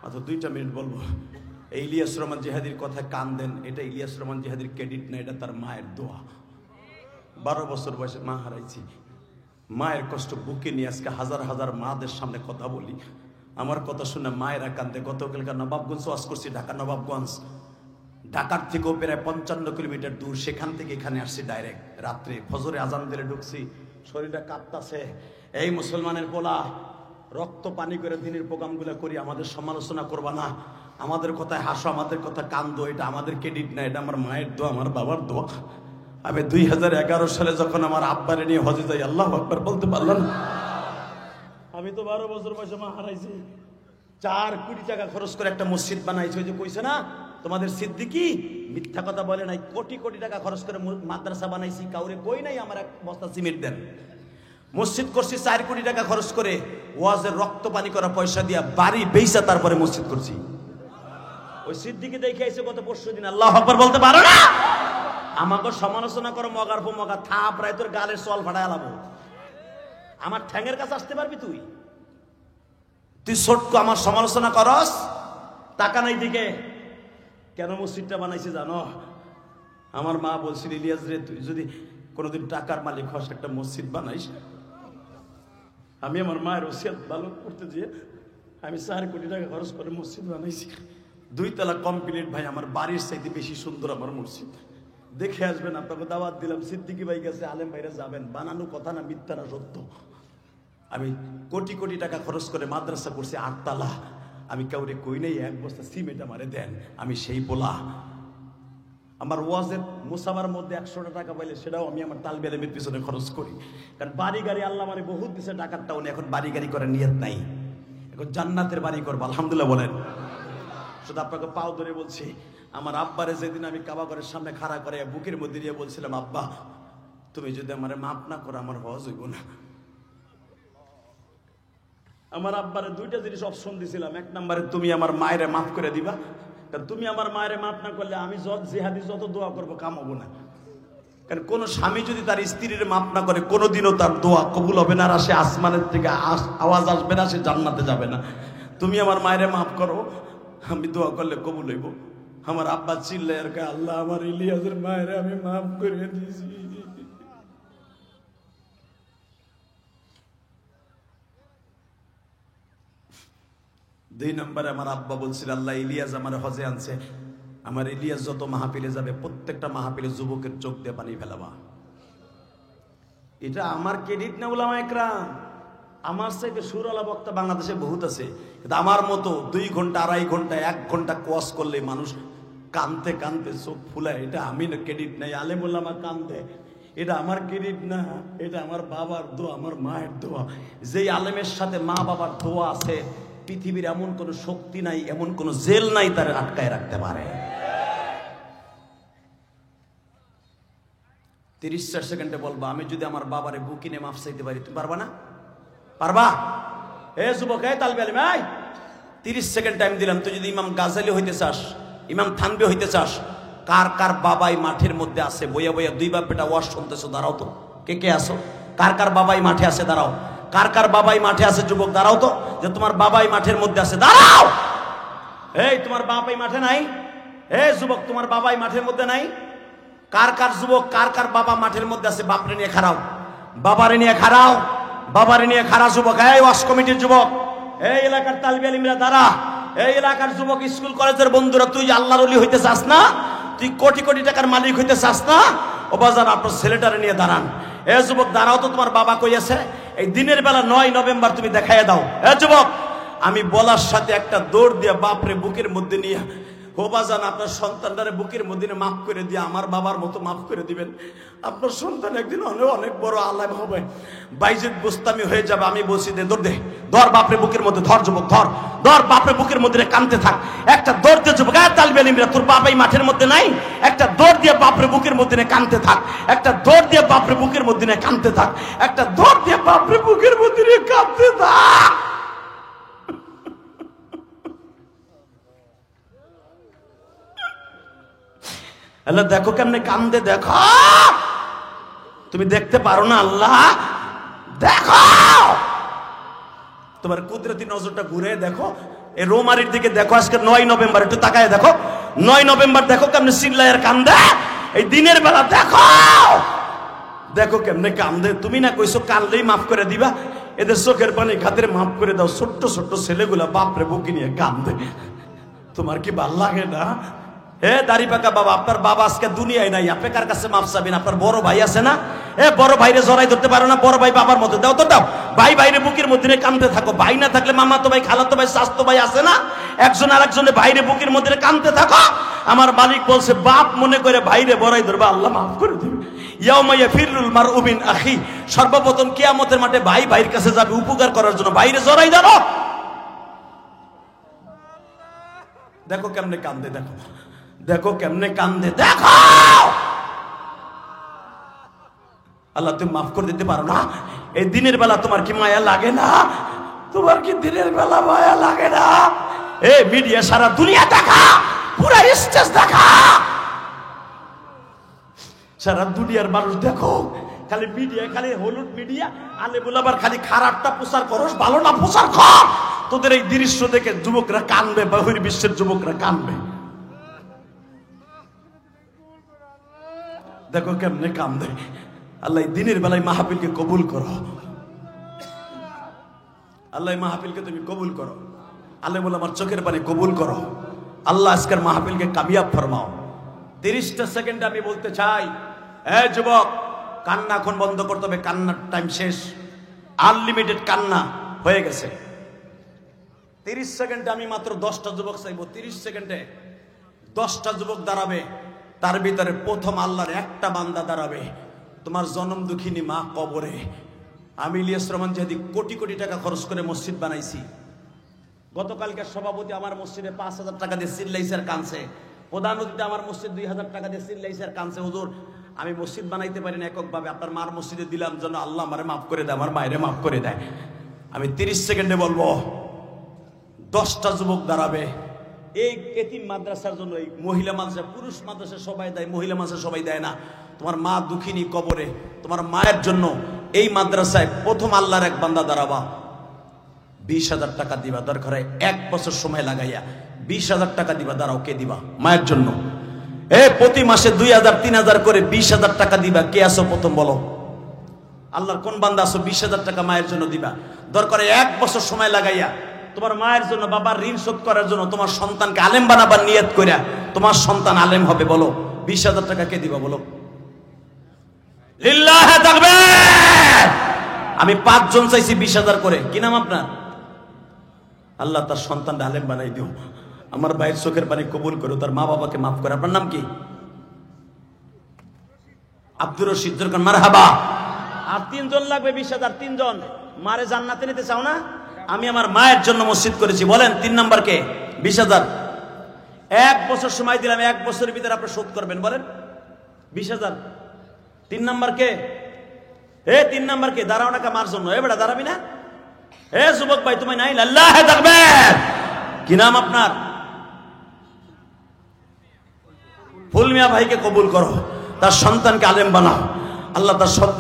Speaker 1: মাত্র 2টা মিনিট বলবো। এই ইলিয়াস রহমান জিহাদির কথা কান দেন, এটা ইলিয়াস রহমান জিহাদির ক্রেডিট না, এটা তার মায়ের দোয়া। 12 বছর বয়সে মা হারাইছি, মায়ের কষ্ট বুকে নিয়ে আজকে হাজার হাজার মাদের সামনে কথা বলি। আমার কথা শুনে মায়েরা কান্দে। গতকালকে নবাবগঞ্জ ওয়াজ করছি, ঢাকা নবাবগঞ্জ, ঢাকার থেকেও প্রায় 55 কিলোমিটার দূর। সেখান থেকে এখানে আসছি ডাইরেক্ট। রাত্রে ফজরে আজান দিলে ঢুকছি, শরীরটা কাঁপতাছে। এই মুসলমানের পোলা, রক্ত পানি করে দিনের প্রোগ্রামগুলো করি, আমাদের সমালোচনা করবা না, আমাদের কথায় হাসো, আমাদের কথা কান্দো। এটা আমাদের ক্রেডিট না, এটা আমার মায়ের দোয়া, আমার বাবার দোয়া। আমি 2011 সালে যখন আমার আব্বারে নিয়ে হজে যাই, আল্লাহু আকবার বলতে পারলাম। আমি তো 12 বছর বয়সে মা হারাইছি। 4 কোটি টাকা খরচ করে একটা মসজিদ বানাইছে। ওই যে কইছে না তোমাদের সিদ্দিকি মিথ্যা কথা বলে নাই, কোটি কোটি টাকা খরচ করে মাদ্রাসা বানাইছি, কাউরে কই নাই আমার 1 বস্তা সিমেন্ট দেন। মসজিদ করছি 4 কোটি টাকা খরচ করে, ওয়াজের রক্ত পানি করা পয়সা দিয়া বাড়ি বেচা তারপরে মসজিদ করছি। ওই সিদ্দিকি দেখে আইছে গত পরশুদিন। আল্লাহু আকবার বলতে পারো না? আমাকে সমালোচনা করো, মগার পর মগা থাপ রায় তোর গালের চল ফাটায় আলাবো। আমার ঠ্যাঙের কাছে আসতে পারবি তুই? ছোট্ট আমার সমালোচনা করস, টাকা নাই দিকে। কেন মসজিদটা বানাইছি জানো? আমার মা বলছিল, ইলিয়াস রে তুই যদি কোনোদিন টাকার মালিক হস একটা মসজিদ বানাইস। আমি আমার মায়ের ওসিয়ত ভালো করতে যেয়ে আমি 4 কোটি টাকা খরচ করে মসজিদ বানাইছি। 2 তলা কমপ্লিট ভাই, আমার বাড়ির চাইতে বেশি সুন্দর আমার মসজিদ। দেখে আসবেন, আপনাকে দাওয়াত দিলাম। সিদ্দিকি ভাই গেছে, আলেম ভাইরা যাবেন। বানানো কথা না, মিথ্যা না, সত্য। আমি কোটি কোটি টাকা খরচ করে মাদ্রাসা করছি 8 তলা। আমি কাউরে কই নাই 1 বস্তা সিমেন্ট আমারে দেন। আমি সেই পোলা। আমার ওয়াজের মুসাবার মধ্যে 100টা টাকা পাইলে সেটাও আমি আমার তালবে ইলমের পিছনে খরচ করি। কারণ বাড়ি গাড়ি আল্লাহ মানে বহুত দিছে, টাকারটা উনি এখন বাড়ি গাড়ি করার নিয়ত নাই, এখন জান্নাতের বাড়ি করবো। আলহামদুলিল্লাহ বলেন। শুধু আপনাকে পাও ধরে বলছি, আমার আব্বারে যেদিন আমি কাবা ঘরের সামনে খাড়া করে বুকের মধ্যে দিয়ে বলছিলাম, আব্বা তুমি যদি আমারে মাফ না করো আমার হজ হইব না। আমার আব্বারে দুইটা জিনিস অপশন দিছিলাম। এক নম্বরে তুমি আমার মায়েরে মাফ করে দিবা, কারণ তুমি আমার মায়েরে মাফ না করলে আমি জিহাদি যত দোয়া করবো কাম হবো না। কারণ কোন স্বামী যদি তার স্ত্রীর মাফ না করে কোনোদিনও তার দোয়া কবুল হবে না, আর সে আসমানের থেকে আওয়াজ আসবে না, সে জান্নাতে যাবে না। তুমি আমার মায়েরে মাফ করো, আমি দোয়া করলে কবুল হইব। আমার আব্বা চিল্লায় আর কয়, আল্লাহ আমার ইলিয়াসের মায়েরে আমি মাফ করে দিয়েছি। দুই নম্বরে আমার আব্বা বলছিল, আল্লাহ ইলিয়াস আমার হজে আনছে, আমার ইলিয়াস যত মাহফিলে যাবে প্রত্যেকটা মাহফিলে যুবকের চোখ দিয়ে পানি ফেলাবা। এটা আমার ক্রেডিট না উলামা একরাম, আমার চাইতে সুরওয়ালা বক্তা বাংলাদেশে বহুত আছে, কিন্তু আমার মতো 2 ঘন্টা 2.5 ঘন্টা 1 ঘন্টা কোয়াস করলে মানুষ কানতে কানতে চোখ ফুলায়, এটা আমি না ক্রেডিট নাই। আলেম উলামা কান্দে, এটা আমার ক্রেডিট না, এটা আমার বাবার দোয়া, আমার মায়ের দোয়া। যেই আলেমের সাথে মা বাবার দোয়া আছে, পৃথিবীর এমন কোন শক্তি নাই, এমন কোন জেল নাই তার আটকায় রাখতে পারে। 30 সেকেন্ডে বলবো, আমি যদি আমার বাবারে বুকিনে মাফ চাইতে পারি, তুমি পারবা না? পারবা? এ যুবক, এ তালবে আলিম, 30 সেকেন্ড টাইম দিলাম। তুই যদি ইমাম গাজালি হইতে চাস, ইমাম থানবি হইতে চাস, কার কার বাবাই মাঠের মধ্যে আছে বইয়া বইয়া 2 বাপ বেটা ওয়াজ শুনতেছো, দাঁড়াও তো। কে কে আসো? কার কার বাবাই মাঠে আছে? দাঁড়াও। কার কার বাবাই মাঠে আছে? যুবক দাঁড়াও তো, যে তোমার বাবাই মাঠের মধ্যে আছে, দাঁড়াও। এই তোমার বাবাই মাঠে নাই? এ যুবক, তোমার বাবাই মাঠের মধ্যে নাই? কার কার যুবক, কার কার বাবা মাঠের মধ্যে আছে? বাপরে নিয়ে খাড়াও, বাবারে নিয়ে খাড়াও, বাবারে নিয়ে খাড়া যুবক। এই ওয়াজ কমিটির যুবক, এই এলাকার তালিবে আলিমরা দাঁড়া, এই এলাকার যুবক, স্কুল কলেজের বন্ধুরা, তুই আল্লাহর ওলি হইতে চাস না? তুই কোটি কোটি টাকার মালিক হইতে চাস না? ও বাজান, আপনার ছেলেটারে নিয়ে দাঁড়ান। এ যুবক দাঁড়াও তো, তোমার বাবা কই আছে? এই দিনের বেলা 9 নভেম্বর তুমি দেখাইয়া দাও। এ যুবক, আমি বলার সাথে একটা দৌড় দিয়া বাপরে বুকের মধ্যে নিয়ে, ও বাজান আপনার সন্তানটারে বুকের মধ্যে মাফ করে দিয়ে আমার বাবার মতো মাফ করে দিবেন। আপনার সন্তান একদিন অনেক বড় আলেম হবে, বাইজিদ বুস্তামি হয়ে যাবে। আমি বলছি, দে দৌড় দে, ধর বাপরে বুকের মধ্যে, ধর যুবক, ধর ধর বাপরে বুকের মধ্যে কানতে থাক। একটা দৌড় দিয়ে যুবক, তালবে আলিমরা, তোর বাবাই মাঠের মধ্যে নাই? একটা দৌড় দিয়ে বাপরে বুকের মধ্যে কানতে থাক, একটা দৌড় দিয়ে বাপরে বুকের মধ্যে কানতে থাক, একটা দৌড় দিয়ে বাপরে বুকের মধ্যে কানতে থাক। আল্লাহ দেখো কেমনে কান্দে, দেখো। তুমি দেখতে পারো না? আল্লাহ দেখো, তোমার কুদরতি নজরটা ঘুরে দেখো, এই রোমারির দিকে দেখো। আজকে 9 নভেম্বর, একটু তাকায় দেখো। 9 নভেম্বর দেখো কেমনে চিল্লায়ের কান্দে। এই দিনের বেলা দেখো, দেখো কেমনে কান্দে। তুমি না কইছো কানলেই মাফ করে দিবা? এদের চোখের পানি খাতির মাফ করে দাও। ছোট্ট ছোট্ট ছেলেগুলা বাপরে বুকে নিয়ে কান্দে। তোমার কি ভাল লাগে না? হে দাড়ি পাকা বাবা, আপনার বাবা আজকে দুনিয়ায় নাই, আপনি কার কাছে মাফ চাবেন? আপনার বড় ভাই আছে না? এ বড় ভাইরে জড়াই ধরতে পারো না? বড় ভাই বাবার মতো দাও তো, দাও। ভাই ভাইরে বুকের মধ্যে কান্দতে থাকো। ভাই না থাকলে মামাতো ভাই, খালাতো ভাই, চাচাতো ভাই আছে না? একজন আরেকজনের ভাইরে বুকের মধ্যে কান্দতে থাকো। আমার মালিক বলছে, বাপ মনে করে ভাইরে বড়াই ধরবে, আল্লাহ মাফ করে দিবে। ইয়াউমা ইয়াফিরুল মারউ মিন আখি, সর্বপ্রথম কিয়ামতের মাঠে ভাই ভাইয়ের কাছে যাবে উপকার করার জন্য, ভাইরে জড়াই ধরো। দেখো কেমনে কান্দে, দেখো দেখো কেমনে কান্দে, দেখো। আল্লাহ তুমি মাফ করে দিতে পারো না? এই দিনের বেলা তোমার কি মায়া লাগে না? তোমার কি দিনের বেলা মায়া লাগে না? এ মিডিয়া সারা দুনিয়া দেখা, পুরা স্টেজ দেখা, সারা দুনিয়ার মানুষ দেখো। খালি মিডিয়া, খালি হলুদ মিডিয়া, আলে বলাবার খালি খারাপটা প্রচার করস, ভালো না প্রচার কর। তোদের এই দৃশ্য দেখে যুবকরা কানবে, বহির বিশ্বের যুবকরা কানবে। দেখো কেমনে কান্দে। আল্লাহ দিনের বেলায় মাহফিলকে কবুল করো। আল্লাহ মাহফিলকে তুমি কবুল করো। আল্লাহ বলে আমার চোখের পানি কবুল করো। আল্লাহ আজকের মাহফিলকে কামিয়াব ফরমাও। 30টা সেকেন্ড আমি বলতে চাই, এ যুবক, কান্না এখন বন্ধ করতে হবে। কান্নার টাইম শেষ, আনলিমিটেড কান্না হয়ে গেছে। 30 সেকেন্ডে আমি মাত্র 10টা যুবক চাইবো। 30 সেকেন্ডে 10টা যুবক দাঁড়াবে। তার ভিতরে প্রথম আল্লাহর একটা বান্দা দাঁড়াবে, তোমার জনম দুঃখিনী মা কবরে। আমি ইলিয়াস রহমান জাহেদী কোটি কোটি টাকা খরচ করে মসজিদ বানাইছি। গতকালকের সভাপতি আমার মসজিদে 5,000 টাকা দিয়ে চিল্লাইছে আর কানছে, প্রধান অতিথি আমার মসজিদ 2,000 টাকা দিয়ে চিল্লাইছে আর কানছে, হুজুর আমি মসজিদ বানাইতে পারি না এককভাবে, আপনার মার মসজিদে দিলাম যেন আল্লাহ আমারে মাফ করে দেয়, আমার মায়েরে মাফ করে দেয়। আমি 30 সেকেন্ডে বলবো, 10টা যুবক দাঁড়াবে এই এতিম মাদ্রাসার জন্য। এই মহিলা মাদ্রাসা, পুরুষ মাদ্রাসা সবাই দেয়, মহিলা মাদ্রাসা সবাই দেয় না। তোমার মা দুঃখিনী কবরে, তোমার মায়ের জন্য এই মাদ্রাসায় প্রথম আল্লাহর এক বান্দা দাঁড়াবা, 20,000 টাকা দিবা, দরকার হয় 1 বছর সময় লাগাইয়া 20,000 টাকা দিবা। দাঁড়াও, কে দিবা? মায়ের জন্য। প্রতি মাসে 2,000 3,000 করে 20,000 টাকা দিবা। কে আসো প্রথম বলো? আল্লাহর কোন বান্দা আসো 20,000 টাকা মায়ের জন্য দিবা? দরকার 1 বছর সময় লাগাইয়া তোমার মায়ের জন্য, বাবার ঋণ শোধ করার জন্য, তোমার সন্তানকে আলেম বানাবার নিয়ত কইরা, তোমার সন্তান আলেম হবে। বলো 20,000 টাকা কে দিবা? বলো লিল্লাহি তাকবীর। আমি 5 জন চাইছি 20,000 করে। কি নাম আপনার? আল্লাহ তার সন্তানকে আলেম বানাই দিও। আমার ভাইয়ের চোখের পানি কবুল করো, তার মা বাবাকে মাফ করে। আপনার নাম কি? আব্দুর রশিদ। জোরকান মারহাবা। আর 3 জন লাগবে 20,000। 3 জন মারে জান্নাতে নিতে চাও না? আমি আমার মায়ের জন্য মসজিদ করেছি। বলেন 3 নাম্বার কে? 20,000। 1 বছর সময় দিলাম, 1 বছরের ভিতরে আপনি শোধ করবেন। বলেন 20,000। 3 নাম্বার কে? 3 নাম্বার কে? দাঁড়াও না মার জন্য। বেটা দাঁড়াবি না? যুবক ভাই তুমি নাই? আল্লাহু তাকবীর। কি নাম আপনার? ফুল মিয়া ভাইকে কবুল করো, তার সন্তানকে আলেম বানাও। আল্লাহ তার সন্তান